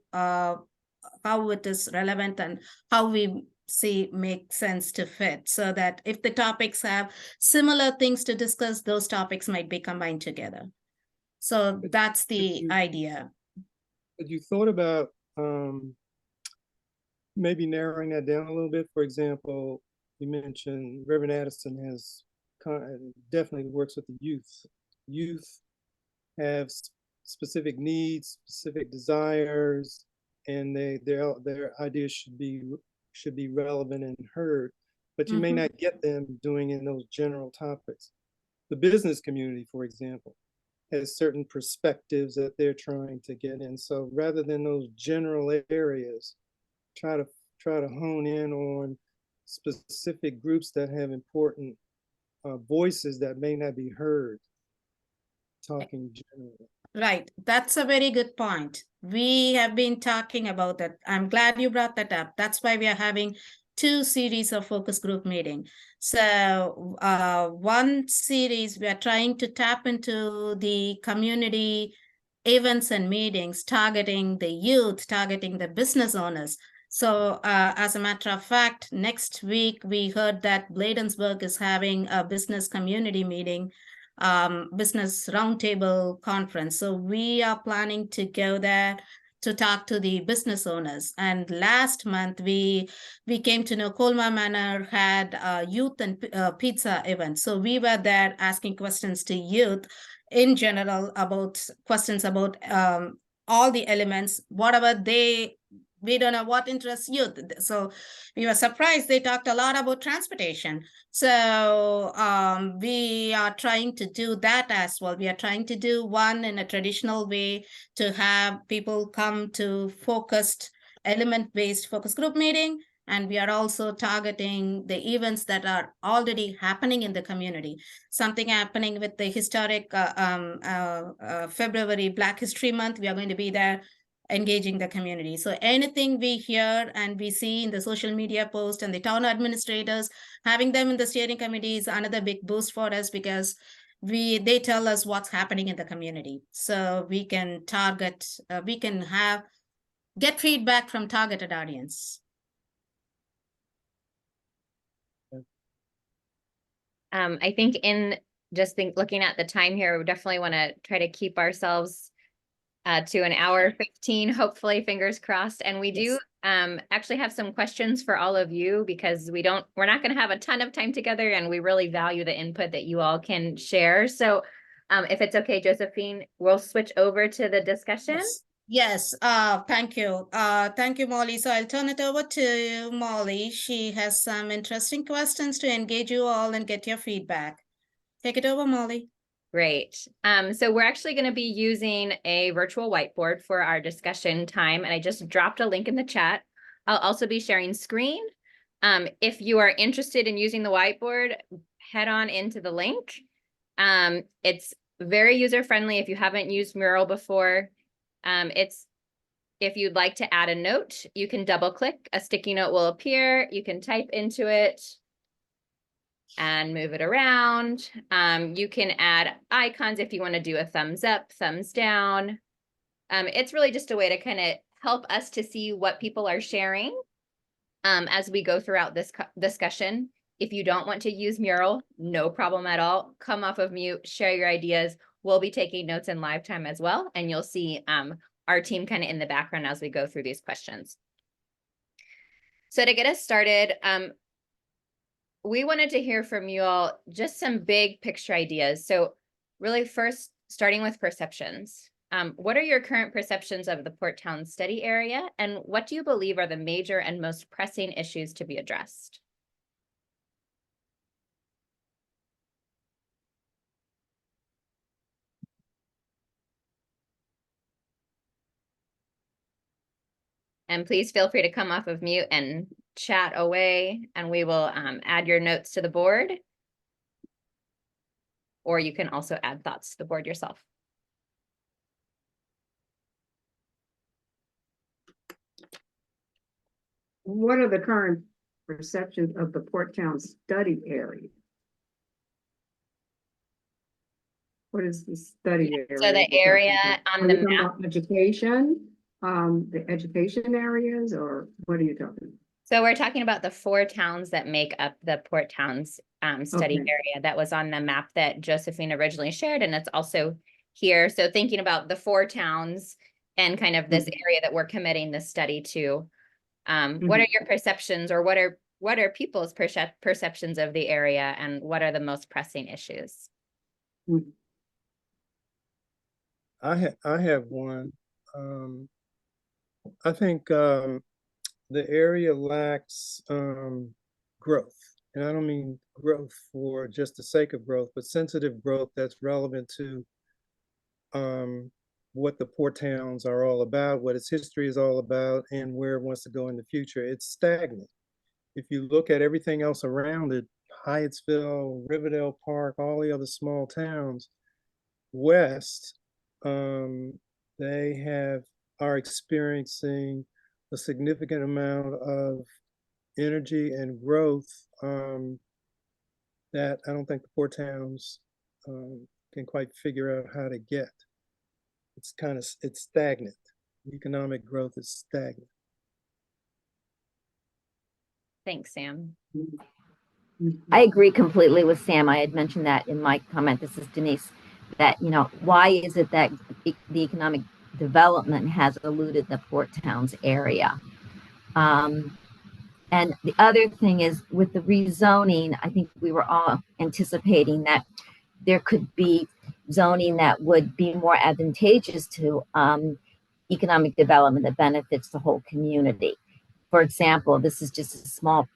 it is relevant and how we see make sense to fit, so that if the topics have similar things to discuss, those topics might be combined together. So that's the idea. Had you thought about maybe narrowing that down a little bit? For example, you mentioned Reverend Addison has definitely works with the youth. Youth have specific needs, specific desires, and their ideas should be relevant and heard, but you may not get them doing in those general topics. The business community, for example, has certain perspectives that they're trying to get in. So rather than those general areas, try to hone in on specific groups that have important voices that may not be heard, talking generally. Right, that's a very good point. We have been talking about that. I'm glad you brought that up. That's why we are having 2 series of focus group meeting. So one series, we are trying to tap into the community events and meetings, targeting the youth, targeting the business owners. So as a matter of fact, next week, we heard that Bladensburg is having a business community meeting, business roundtable conference. So we are planning to go there to talk to the business owners. And last month, we came to know Colmar Manor had a youth and pizza event. So we were there asking questions to youth in general about questions about all the elements, whatever we don't know what interests youth. So we were surprised they talked a lot about transportation. So we are trying to do that as well. We are trying to do one in a traditional way to have people come to focused element-based focus group meeting. And we are also targeting the events that are already happening in the community. Something happening with the historic February Black History Month. We are going to be there engaging the community. So anything we hear and we see in the social media post and the town administrators, having them in the steering committee is another big boost for us, because they tell us what's happening in the community. So we can target, get feedback from targeted audience. I think looking at the time here, we definitely want to try to keep ourselves to an hour 15, hopefully, fingers crossed. And we do actually have some questions for all of you, because we're not going to have a ton of time together, and we really value the input that you all can share. So if it's okay, Josephine, we'll switch over to the discussion. Yes, thank you. Thank you, Molly. So I'll turn it over to Molly. She has some interesting questions to engage you all and get your feedback. Take it over, Molly. Great. So we're actually going to be using a virtual whiteboard for our discussion time, and I just dropped a link in the chat. I'll also be sharing screen. If you are interested in using the whiteboard, head on into the link. It's very user-friendly if you haven't used Mural before. If you'd like to add a note, you can double-click, a sticky note will appear, you can type into it and move it around. You can add icons if you want to do a thumbs up, thumbs down. It's really just a way to kind of help us to see what people are sharing as we go throughout this discussion. If you don't want to use Mural, no problem at all. Come off of mute, share your ideas. We'll be taking notes in live time as well, and you'll see our team kind of in the background as we go through these questions. So to get us started, we wanted to hear from you all just some big picture ideas. So really first, starting with perceptions. What are your current perceptions of the Port Towns study area? And what do you believe are the major and most pressing issues to be addressed? And please feel free to come off of mute and chat away, and we will add your notes to the board. Or you can also add thoughts to the board yourself. What are the current perceptions of the Port Towns study area? What is the study area? So the area on the map. Education, the education areas, or what are you talking about? So we're talking about the 4 towns that make up the Port Towns study Okay. area that was on the map that Josephine originally shared, and it's also here. So thinking about the 4 towns and kind of this area that we're committing this study to, what are your perceptions, or what are people's perceptions of the area, and what are the most pressing issues? I have one. I think the area lacks growth, and I don't mean growth for just the sake of growth, but sensitive growth that's relevant to what the Port Towns are all about, what its history is all about, and where it wants to go in the future. It's stagnant. If you look at everything else around it, Hyattsville, Riverdale Park, all the other small towns west, they are experiencing a significant amount of energy and growth that I don't think the Port Towns can quite figure out how to get. It's stagnant. Economic growth is stagnant. Thanks, Sam. I agree completely with Sam. I had mentioned that in my comment. This is Denise. That, you know, why is it that the economic development has eluded the Port Towns area? And the other thing is, with the rezoning, I think we were all anticipating that there could be zoning that would be more advantageous to economic development that benefits the whole community. For example, this is just a small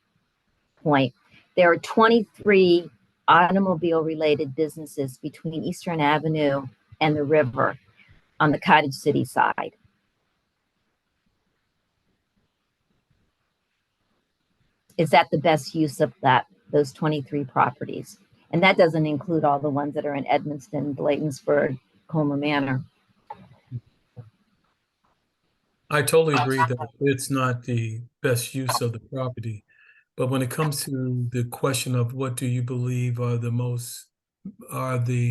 point. There are 23 automobile-related businesses between Eastern Avenue and the river on the Cottage City side. Is that the best use of those 23 properties? And that doesn't include all the ones that are in Edmonston, Bladensburg, Colmer Manor. I totally agree that it's not the best use of the property. But when it comes to the question of what do you believe are the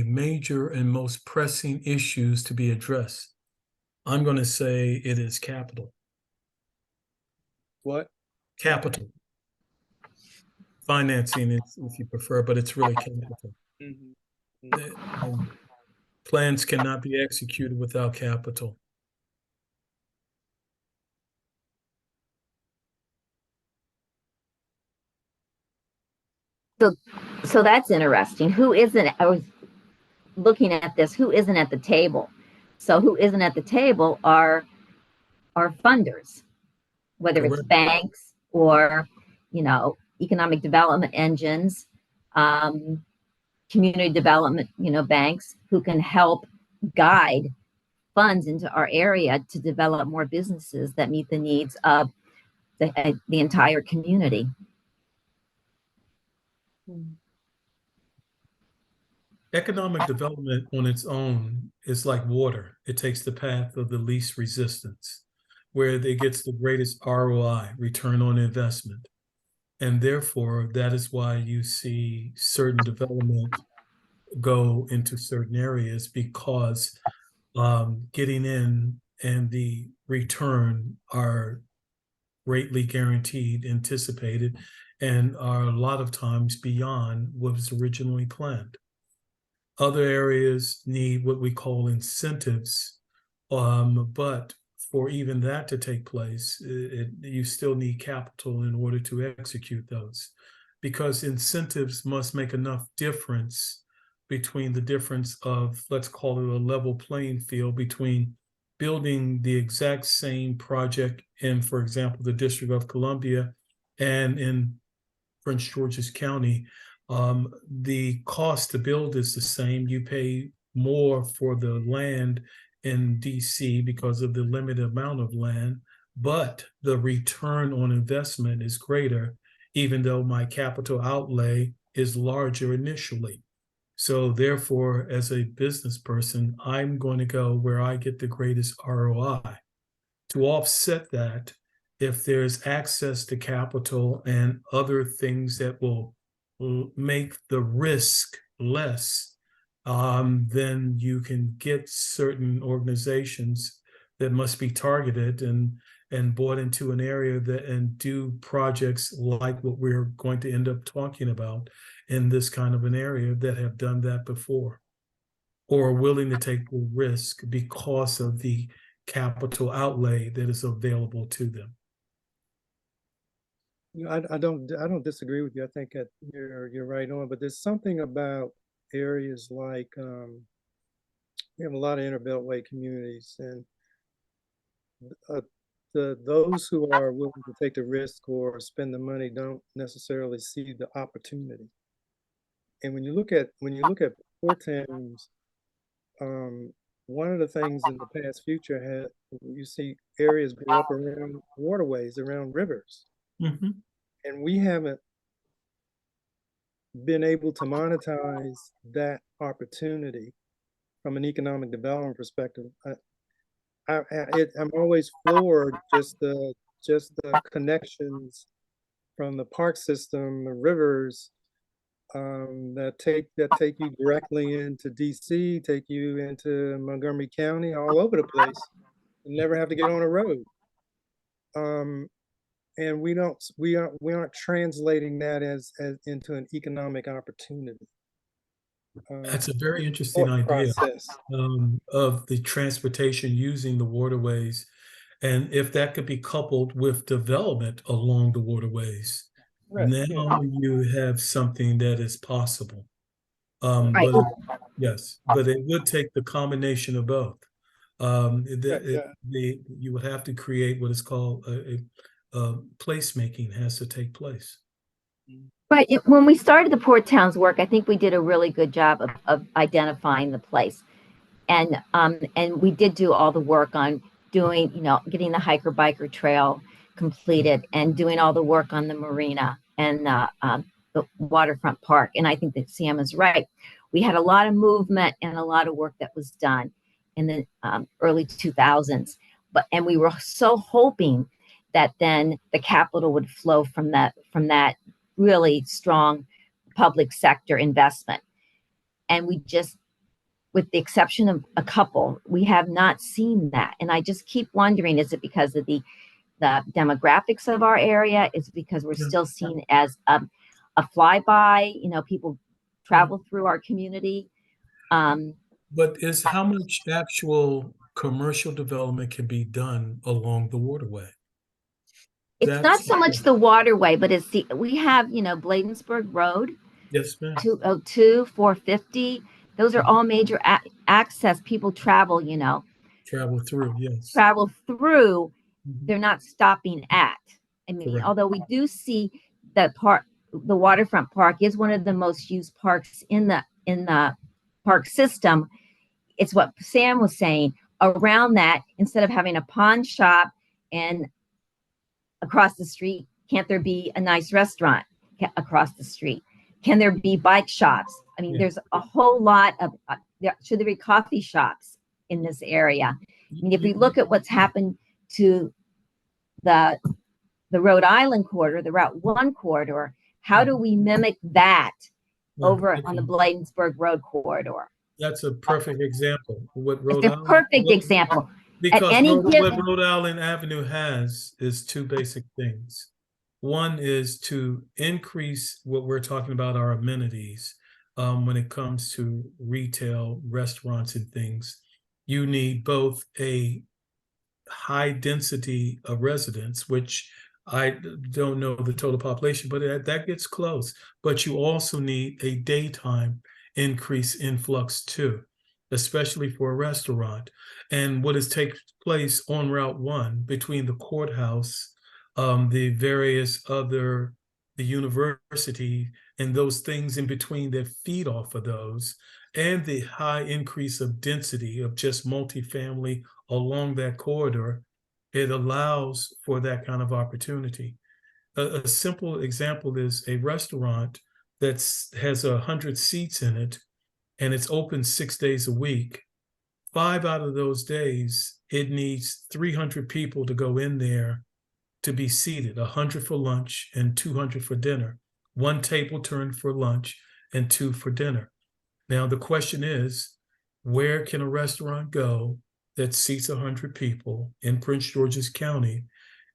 major and most pressing issues to be addressed, I'm going to say it is capital. What? Capital. Financing, if you prefer, but it's really capital. Plans cannot be executed without capital. So that's interesting. Who isn't? I was looking at this. Who isn't at the table? So who isn't at the table are funders, whether it's banks or, you know, economic development engines, community development, you know, banks who can help guide funds into our area to develop more businesses that meet the needs of the entire community. Economic development on its own is like water. It takes the path of the least resistance, where it gets the greatest ROI, return on investment. And therefore, that is why you see certain development go into certain areas, because getting in and the return are greatly guaranteed, anticipated, and are a lot of times beyond what was originally planned. Other areas need what we call incentives, but for even that to take place, you still need capital in order to execute those. because incentives must make enough difference between the difference of, let's call it a level playing field between building the exact same project in, for example, the District of Columbia and in Prince George's County. The cost to build is the same. You pay more for the land in DC because of the limited amount of land, but the return on investment is greater, even though my capital outlay is larger initially. So therefore, as a business person, I'm going to go where I get the greatest ROI. To offset that, if there's access to capital and other things that will make the risk less, then you can get certain organizations that must be targeted and brought into an area that and do projects like what we're going to end up talking about in this kind of an area that have done that before, or are willing to take the risk because of the capital outlay that is available to them. You know, I don't disagree with you. I think that you're right on, but there's something about areas like we have a lot of interbeltway communities, and those who are willing to take the risk or spend the money don't necessarily see the opportunity. And when you look at port towns, one of the things in the past future you see areas grow up around waterways, around rivers. Mm-hmm. And we haven't been able to monetize that opportunity from an economic development perspective. I'm always floored just the connections from the park system, the rivers that take you directly into DC, take you into Montgomery County, all over the place. You never have to get on a road. And we aren't translating that as into an economic opportunity. That's a very interesting idea of the transportation using the waterways, and if that could be coupled with development along the waterways, right, now you have something that is possible. Right. But it would take the combination of both. You would have to create what is called placemaking has to take place. Right. When we started the Port Towns work, I think we did a really good job of identifying the place. And we did do all the work on doing, getting the hiker biker trail completed and doing all the work on the marina and the waterfront park. And I think that Sam is right. We had a lot of movement and a lot of work that was done in the early 2000s. And we were so hoping that then the capital would flow from that really strong public sector investment. And we just, with the exception of a couple, we have not seen that. And I just keep wondering, is it because of the demographics of our area? Is it because we're still seen as a flyby? People travel through our community. But is how much actual commercial development can be done along the waterway? It's not so much the waterway, but we have, Bladensburg Road. Yes, ma'am. 202, 450. Those are all major access. People travel, Travel through, yes. Travel through. Mm-hmm. They're not stopping at. I mean, Correct. Although we do see that the waterfront park is one of the most used parks in the park system. It's what Sam was saying. Around that, instead of having a pawn shop and across the street, can't there be a nice restaurant across the street? Can there be bike shops? I mean, there's a whole lot of, should there be coffee shops in this area? I mean, if we look at what's happened to the Rhode Island corridor, the Route 1 corridor, how do we mimic that over on the Bladensburg Road corridor? That's a perfect example. It's a perfect example. Because what Rhode Island Avenue has is two basic things. One is to increase what we're talking about, our amenities, when it comes to retail, restaurants and things. You need both a high density of residents, which I don't know the total population, but that gets close. But you also need a daytime increase influx too, especially for a restaurant. And what has taken place on Route 1 between the courthouse, the various other, the university, and those things in between that feed off of those, and the high increase of density of just multifamily along that corridor, it allows for that kind of opportunity. A simple example is a restaurant that has 100 seats in it, and it's open 6 days a week. 5 out of those days, it needs 300 people to go in there to be seated, 100 for lunch and 200 for dinner. 1 table turned for lunch and 2 for dinner. Now, the question is, where can a restaurant go that seats 100 people in Prince George's County?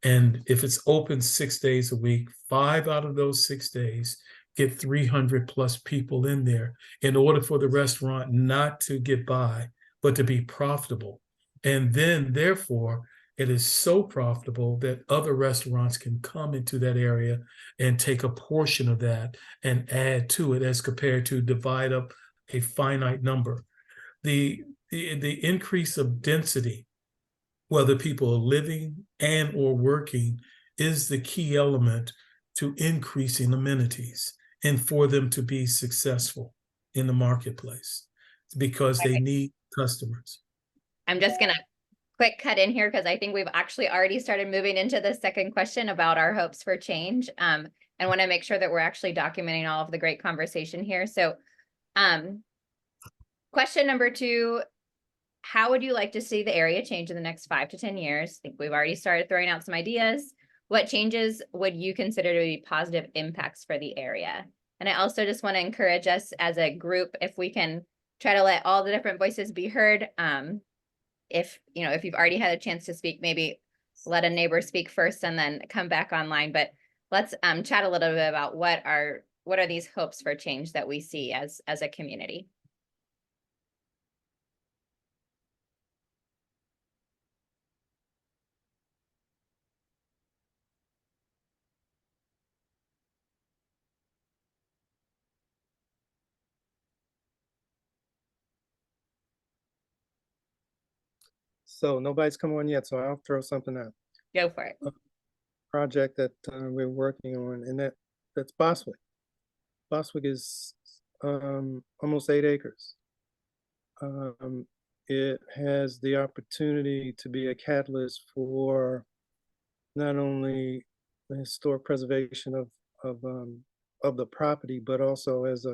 And if it's open 6 days a week, 5 out of those 6 days get 300 plus people in there in order for the restaurant not to get by, but to be profitable. And then, therefore, it is so profitable that other restaurants can come into that area and take a portion of that and add to it, as compared to divide up a finite number. The increase of density, whether people are living and or working, is the key element to increasing amenities and for them to be successful in the marketplace, because they need customers. I'm just gonna quick cut in here because I think we've actually already started moving into the second question about our hopes for change. And want to make sure that we're actually documenting all of the great conversation here. So question number 2, how would you like to see the area change in the next 5 to 10 years? I think we've already started throwing out some ideas. What changes would you consider to be positive impacts for the area? And I also just want to encourage us as a group, if we can try to let all the different voices be heard. If you've already had a chance to speak, maybe let a neighbor speak first and then come back online. But let's chat a little bit about what are these hopes for change that we see as a community. So nobody's come on yet, so I'll throw something out. Go for it. A project that we're working on, and that's Boswick. Boswick is almost 8 acres. It has the opportunity to be a catalyst for not only the historic preservation of the property, but also as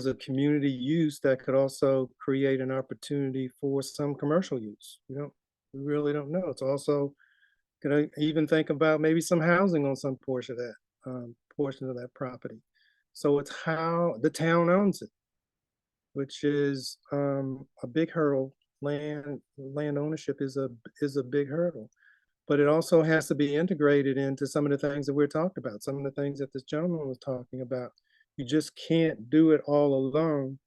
a community use that could also create an opportunity for some commercial use. We really don't know. It's also gonna even think about maybe some housing on some portion of that property. So it's how the town owns it, which is a big hurdle. Land ownership is a big hurdle, but it also has to be integrated into some of the things that we're talking about, some of the things that this gentleman was talking about. You just can't do it all alone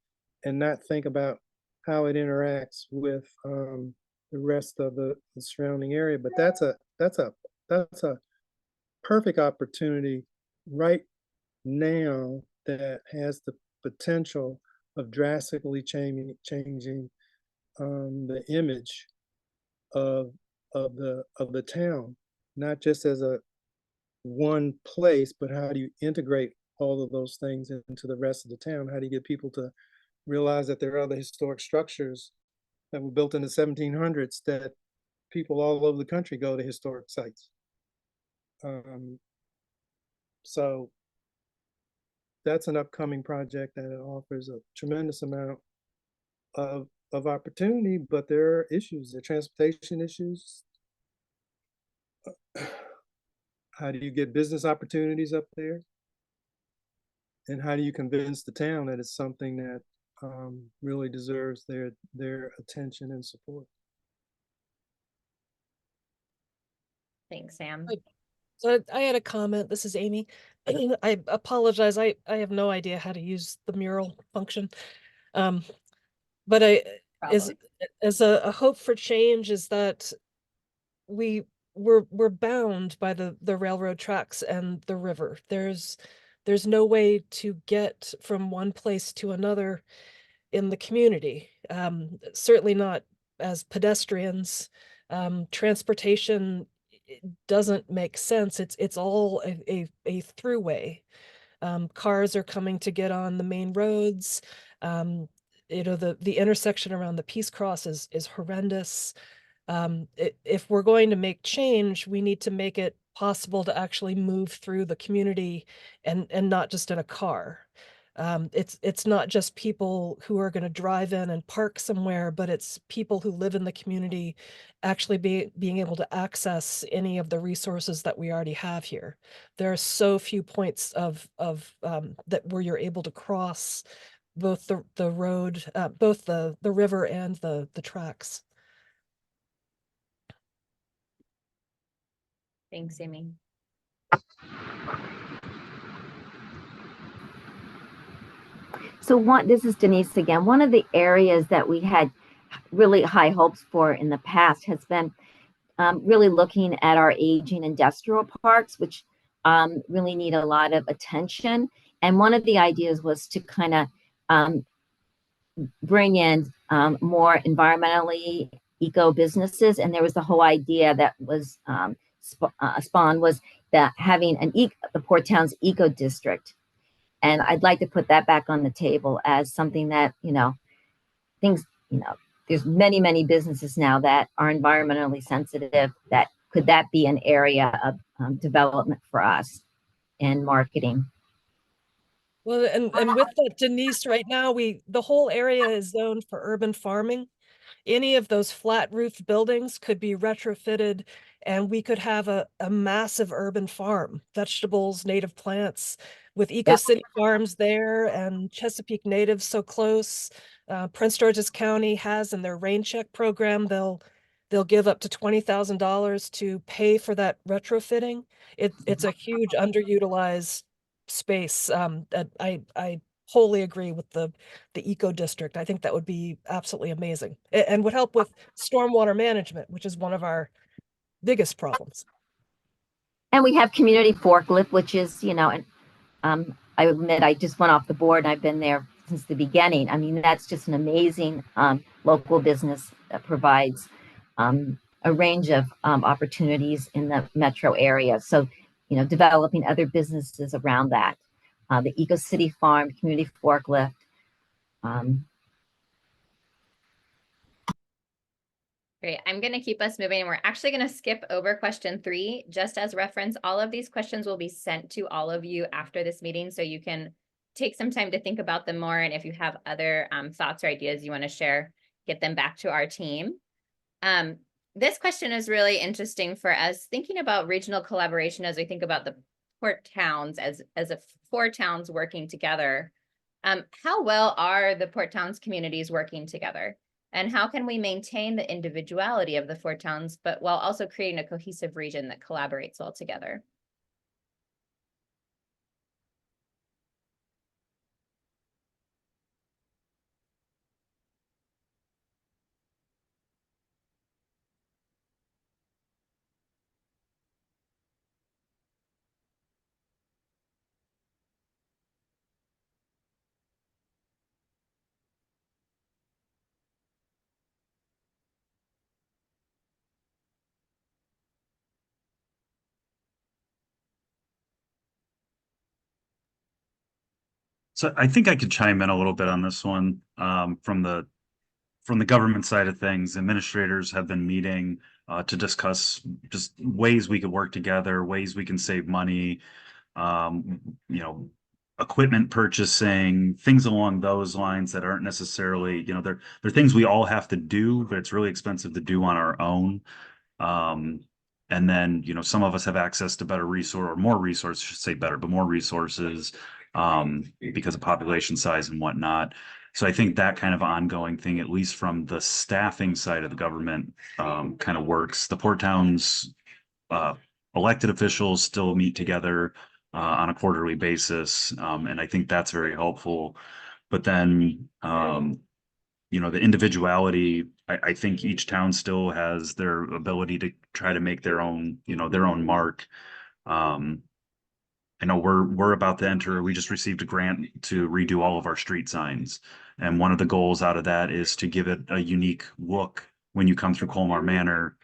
and not think about how it interacts with the rest of the surrounding area. But that's a perfect opportunity right now that has the potential of drastically changing the image of the town, not just as a one place, but how do you integrate all of those things into the rest of the town? How do you get people to realize that there are other historic structures that were built in the 1700s that people all over the country go to historic sites? So that's an upcoming project that offers a tremendous amount of opportunity, but there are issues, there are transportation issues. How do you get business opportunities up there? And how do you convince the town that it's something that really deserves their attention and support? Thanks, Sam. So I had a comment. This is Amy. I apologize. I have no idea how to use the mural function. But as a hope for change is that we we're bound by the railroad tracks and the river. There's no way to get from one place to another in the community. Certainly not as pedestrians. Transportation doesn't make sense. It's all a throughway. Cars are coming to get on the main roads. The intersection around the Peace Cross is horrendous. If we're going to make change, we need to make it possible to actually move through the community and not just in a car. It's not just people who are going to drive in and park somewhere, but it's people who live in the community actually being able to access any of the resources that we already have here. There are so few points of that where you're able to cross both the road, both the river and the tracks. Thanks, Amy. So this is Denise again. One of the areas that we had really high hopes for in the past has been really looking at our aging industrial parks, which really need a lot of attention. And one of the ideas was to kind of bring in more environmentally eco businesses. And there was the whole idea that was spawned was that having the Port Towns Eco District. And I'd like to put that back on the table as something that, there's many, many businesses now that are environmentally sensitive. Could that be an area of development for us in marketing? Well, and with that, Denise, right now, the whole area is zoned for urban farming. Any of those flat roofed buildings could be retrofitted and we could have a massive urban farm, vegetables, native plants, with Eco City Farms there and Chesapeake Natives so close. Prince George's County has in their rain check program, they'll give up to $20,000 to pay for that retrofitting. It's a huge underutilized space. I wholly agree with the eco district. I think that would be absolutely amazing and would help with stormwater management, which is one of our biggest problems. And we have Community Forklift, which is, and I admit I just went off the board and I've been there since the beginning. I mean, that's just an amazing local business that provides a range of opportunities in the metro area. So, developing other businesses around that. The Eco City Farm, Community Forklift. Great. I'm going to keep us moving. We're actually going to skip over question 3. Just as reference, all of these questions will be sent to all of you after this meeting, so you can take some time to think about them more. And if you have other thoughts or ideas you want to share, get them back to our team. This question is really interesting for us thinking about regional collaboration as we think about the port towns as 4 towns working together. How well are the port towns communities working together? And how can we maintain the individuality of the 4 towns, but while also creating a cohesive region that collaborates well together? So I think I could chime in a little bit on this one. From the government side of things, administrators have been meeting to discuss just ways we could work together, ways we can save money, equipment purchasing, things along those lines that aren't necessarily, they're things we all have to do, but it's really expensive to do on our own. And then, some of us have access to better resource or more resources, I should say better, but more resources because of population size and whatnot. So I think that kind of ongoing thing, at least from the staffing side of the government, kind of works. The Port Towns elected officials still meet together on a quarterly basis, and I think that's very helpful. But then you know, the individuality, I think each town still has their ability to try to make their own, you know, their own mark. I know we're about to enter, we just received a grant to redo all of our street signs. And one of the goals out of that is to give it a unique look when you come through Colmar Manor.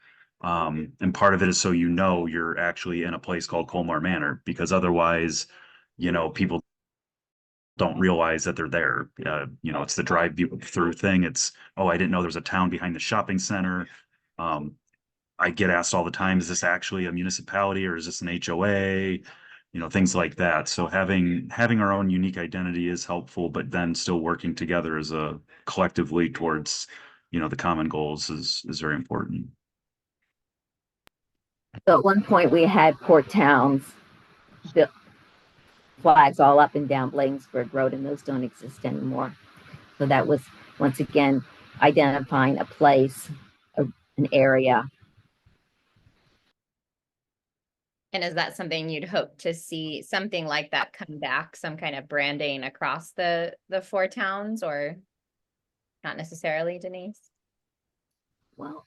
And part of it is so you know you're actually in a place called Colmar Manor, because otherwise, you know, people don't realize that they're there. You know, it's the drive through thing. It's, oh, I didn't know there was a town behind the shopping center. I get asked all the time, is this actually a municipality or is this an HOA? You know, things like that. So having our own unique identity is helpful, but then still working together as a collectively towards, you know, the common goals is very important. So at one point we had Port Towns flags all up and down Bladensburg Road, and those don't exist anymore. So that was, once again, identifying a place, an area. And is that something you'd hope to see, something like that come back, some kind of branding across the 4 towns, or not necessarily, Denise? Well,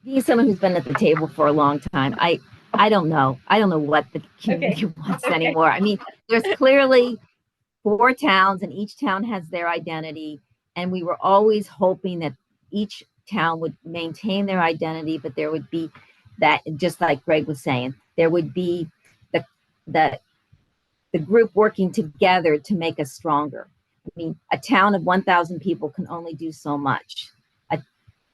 being someone who's been at the table for a long time, I don't know. I don't know what the community wants anymore. I mean, there's clearly 4 towns and each town has their identity. And we were always hoping that each town would maintain their identity, but there would be that, just like Greg was saying, there would be the group working together to make us stronger. I mean, a town of 1,000 people can only do so much.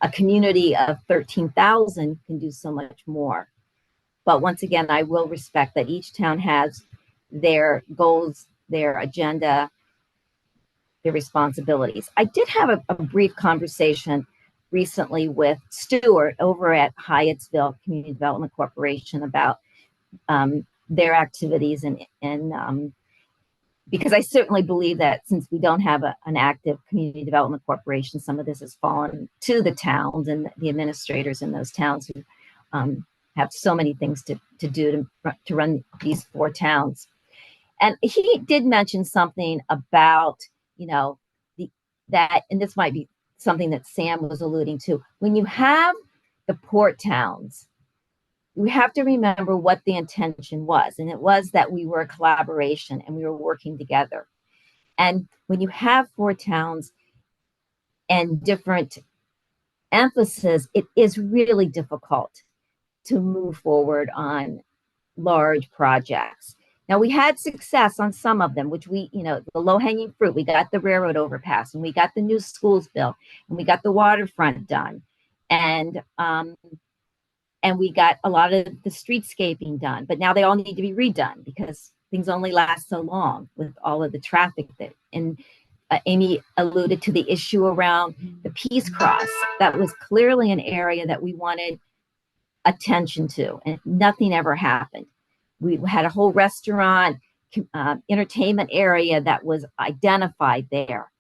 A community of 13,000 can do so much more. But once again, I will respect that each town has their goals, their agenda, their responsibilities. I did have a brief conversation recently with Stuart over at Hyattsville Community Development Corporation about their activities, and because I certainly believe that since we don't have an active community development corporation, some of this has fallen to the towns and the administrators in those towns who have so many things to do to run these 4 towns. And he did mention something about, you know, that, and this might be something that Sam was alluding to. When you have the port towns, we have to remember what the intention was. And it was that we were a collaboration and we were working together. And when you have 4 towns and different emphasis, it is really difficult to move forward on large projects. Now, we had success on some of them, which we, you know, the low-hanging fruit. We got the railroad overpass, and we got the new schools built, and we got the waterfront done, and we got a lot of the streetscaping done. But now they all need to be redone because things only last so long with all of the traffic that. And Amy alluded to the issue around the Peace Cross. That was clearly an area that we wanted attention to, and nothing ever happened. We had a whole restaurant, entertainment area that was identified there.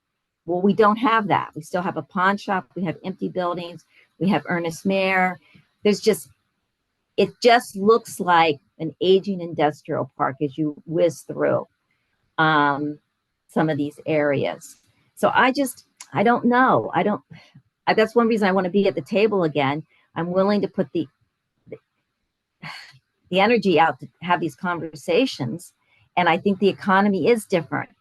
Well, we don't have that. We still have a pawn shop. We have empty buildings. We have Ernest Mayer. There's just, it just looks like an aging industrial park as you whiz through some of these areas. So I don't know. That's one reason I want to be at the table again. I'm willing to put the energy out to have these conversations. And I think the economy is different.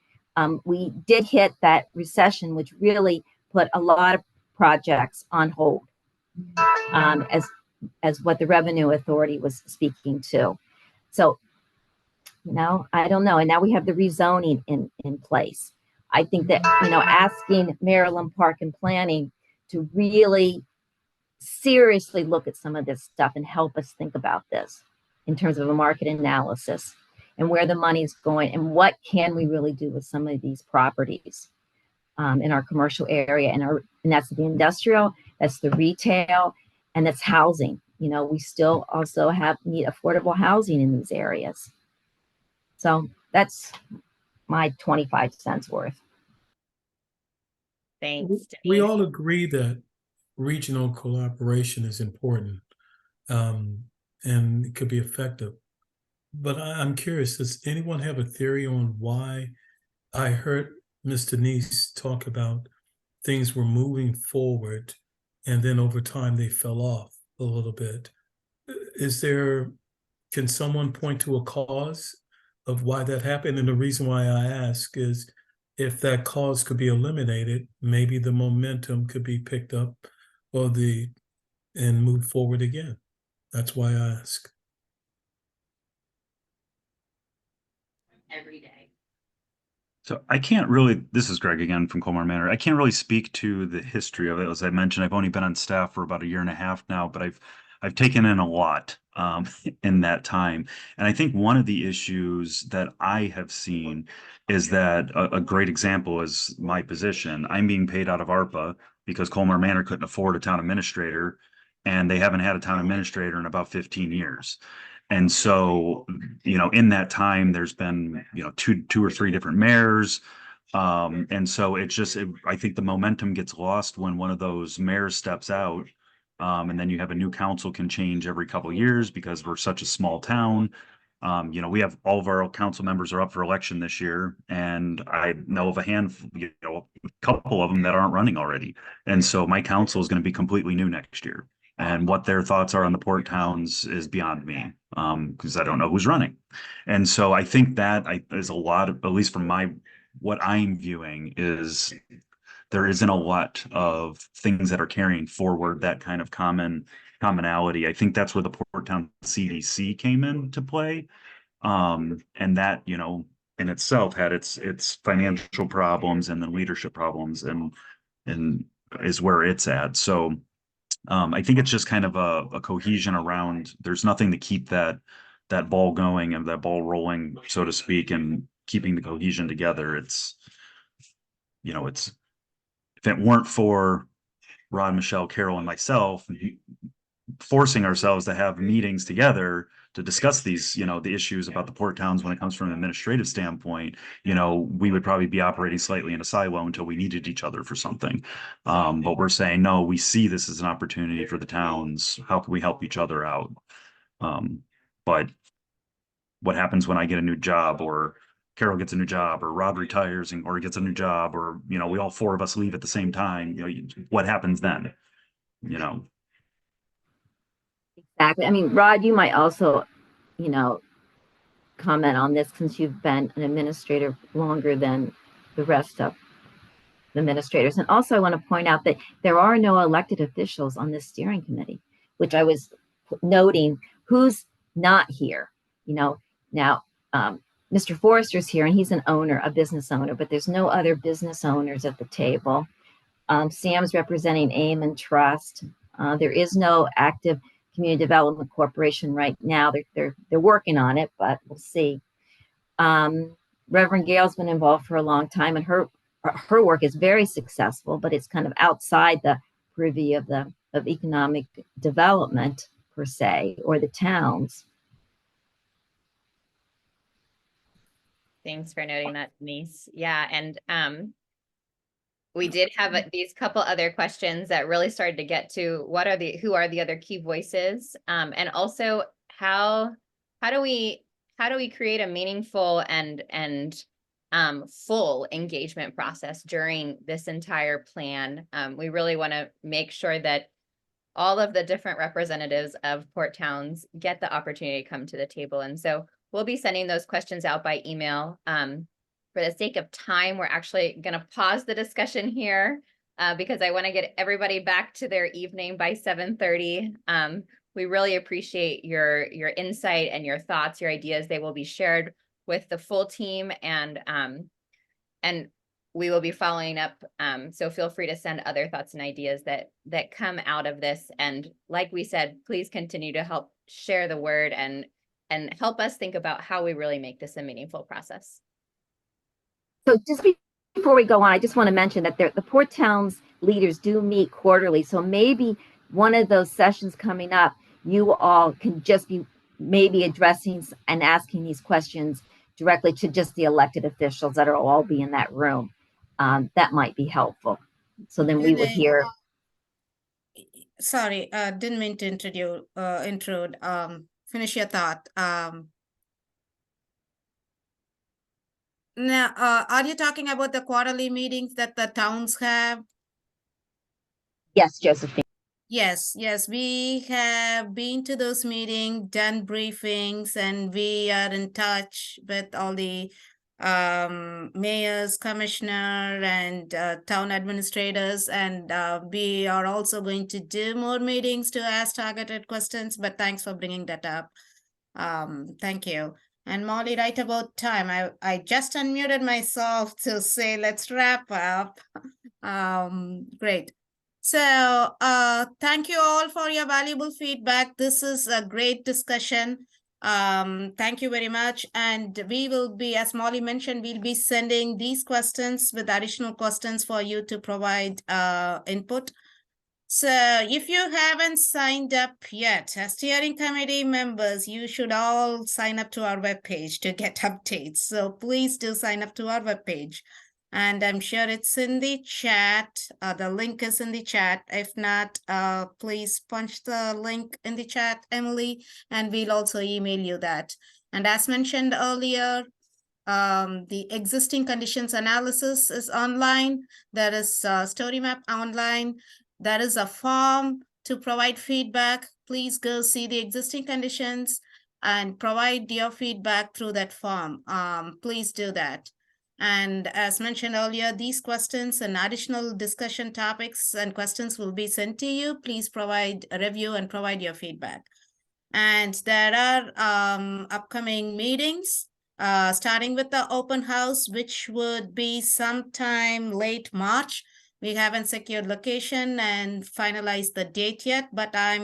We did hit that recession, which really put a lot of projects on hold, as what the Revenue Authority was speaking to. So, you know, I don't know. And now we have the rezoning in place. I think that, you know, asking Maryland Park and Planning to really seriously look at some of this stuff and help us think about this in terms of a market analysis and where the money is going and what can we really do with some of these properties in our commercial area, and that's the industrial, that's the retail, and that's housing. You know, we still also need affordable housing in these areas. So that's my 25 cents worth. Thanks. We all agree that regional collaboration is important, and it could be effective. But I'm curious, does anyone have a theory on why? I heard Ms. Denise talk about things were moving forward and then over time they fell off a little bit. Can someone point to a cause of why that happened? And the reason why I ask is if that cause could be eliminated, maybe the momentum could be picked up and move forward again. That's why I ask. Every day. So I can't really, this is Greg again from Colmar Manor. I can't really speak to the history of it. As I mentioned, I've only been on staff for about 1.5 years now, but I've taken in a lot in that time. And I think one of the issues that I have seen is that a great example is my position. I'm being paid out of ARPA because Colmar Manor couldn't afford a town administrator, and they haven't had a town administrator in about 15 years. And so, in that time, there's been, two or three different mayors. And so I think the momentum gets lost when one of those mayors steps out. And then you have a new council can change every couple of years because we're such a small town. We have all of our council members are up for election this year, and I know of a couple of them that aren't running already. And so my council is going to be completely new next year. And what their thoughts are on the port towns is beyond me, because I don't know who's running. And so I think that is a lot of, at least from what I'm viewing, is there isn't a lot of things that are carrying forward that kind of commonality. I think that's where the Port Town CDC came into play. And that, in itself had its financial problems and then leadership problems and is where it's at. So I think it's just kind of a cohesion around, there's nothing to keep that ball going and that ball rolling, so to speak, and keeping the cohesion together. If it weren't for Rod, Michelle, Carol, and myself forcing ourselves to have meetings together to discuss these, the issues about the port towns when it comes from an administrative standpoint, we would probably be operating slightly in a silo until we needed each other for something. But we're saying, no, we see this as an opportunity for the towns. How can we help each other out? But what happens when I get a new job, or Carol gets a new job, or Rob retires or gets a new job, or, we all four of us leave at the same time, what happens then? Exactly. I mean, Rod, you might also, comment on this since you've been an administrator longer than the rest of the administrators. And also I want to point out that there are no elected officials on this steering committee, which I was noting who's not here. Now, Mr. Forrester's here and he's a business owner, but there's no other business owners at the table. Sam's representing AIM and Trust. There is no active Community Development Corporation right now. They're working on it, but we'll see. Reverend Gail's been involved for a long time, and her work is very successful, but it's kind of outside the purview of economic development per se, or the towns. Thanks for noting that, Denise. Yeah, and we did have these couple other questions that really started to get to who are the other key voices, and also how do we create a meaningful and full engagement process during this entire plan. We really want to make sure that all of the different representatives of port towns get the opportunity to come to the table, and so we'll be sending those questions out by email. For the sake of time, we're actually going to pause the discussion here because I want to get everybody back to their evening by 7:30. We really appreciate your insight and your thoughts, your ideas. They will be shared with the full team, and we will be following up. So feel free to send other thoughts and ideas that come out of this. And like we said, please continue to help share the word and help us think about how we really make this a meaningful process. So just before we go on, I just want to mention that the Port Towns leaders do meet quarterly. So maybe one of those sessions coming up, you all can just be maybe addressing and asking these questions directly to just the elected officials that will all be in that room. That might be helpful. So then we would hear. Sorry, didn't mean to intrude. Finish your thought. Now, are you talking about the quarterly meetings that the towns have? Yes, Josephine. Yes, we have been to those meetings, done briefings, and we are in touch with all the mayors, commissioner, and town administrators. And we are also going to do more meetings to ask targeted questions, but thanks for bringing that up. Thank you. And Molly, right about time. I just unmuted myself to say, let's wrap up. Great. So thank you all for your valuable feedback. This is a great discussion. Thank you very much. And we will be, as Molly mentioned, we'll be sending these questions with additional questions for you to provide input. So if you haven't signed up yet, as steering committee members, you should all sign up to our webpage to get updates. So please do sign up to our webpage. And I'm sure it's in the chat. The link is in the chat. If not, please punch the link in the chat, Emily, and we'll also email you that. And as mentioned earlier, the existing conditions analysis is online. There is a story map online. There is a form to provide feedback. Please go see the existing conditions and provide your feedback through that form. Please do that. And as mentioned earlier, these questions and additional discussion topics and questions will be sent to you. Please provide a review and provide your feedback. And there are upcoming meetings, starting with the open house, which would be sometime late March. We haven't secured location and finalized the date yet, but I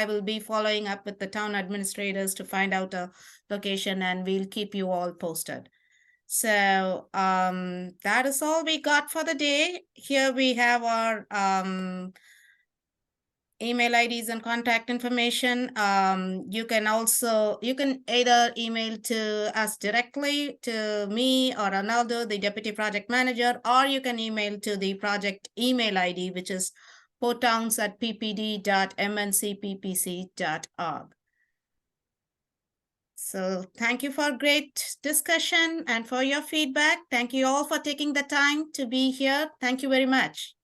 will be following up with the town administrators to find out a location, and we'll keep you all posted. So that is all we got for the day. Here we have our email IDs and contact information. You can either email to us directly, to me or Ronaldo, the deputy project manager, or you can email to the project email ID, which is porttowns@ppd.mncppc.org. So thank you for great discussion and for your feedback. Thank you all for taking the time to be here. Thank you very much.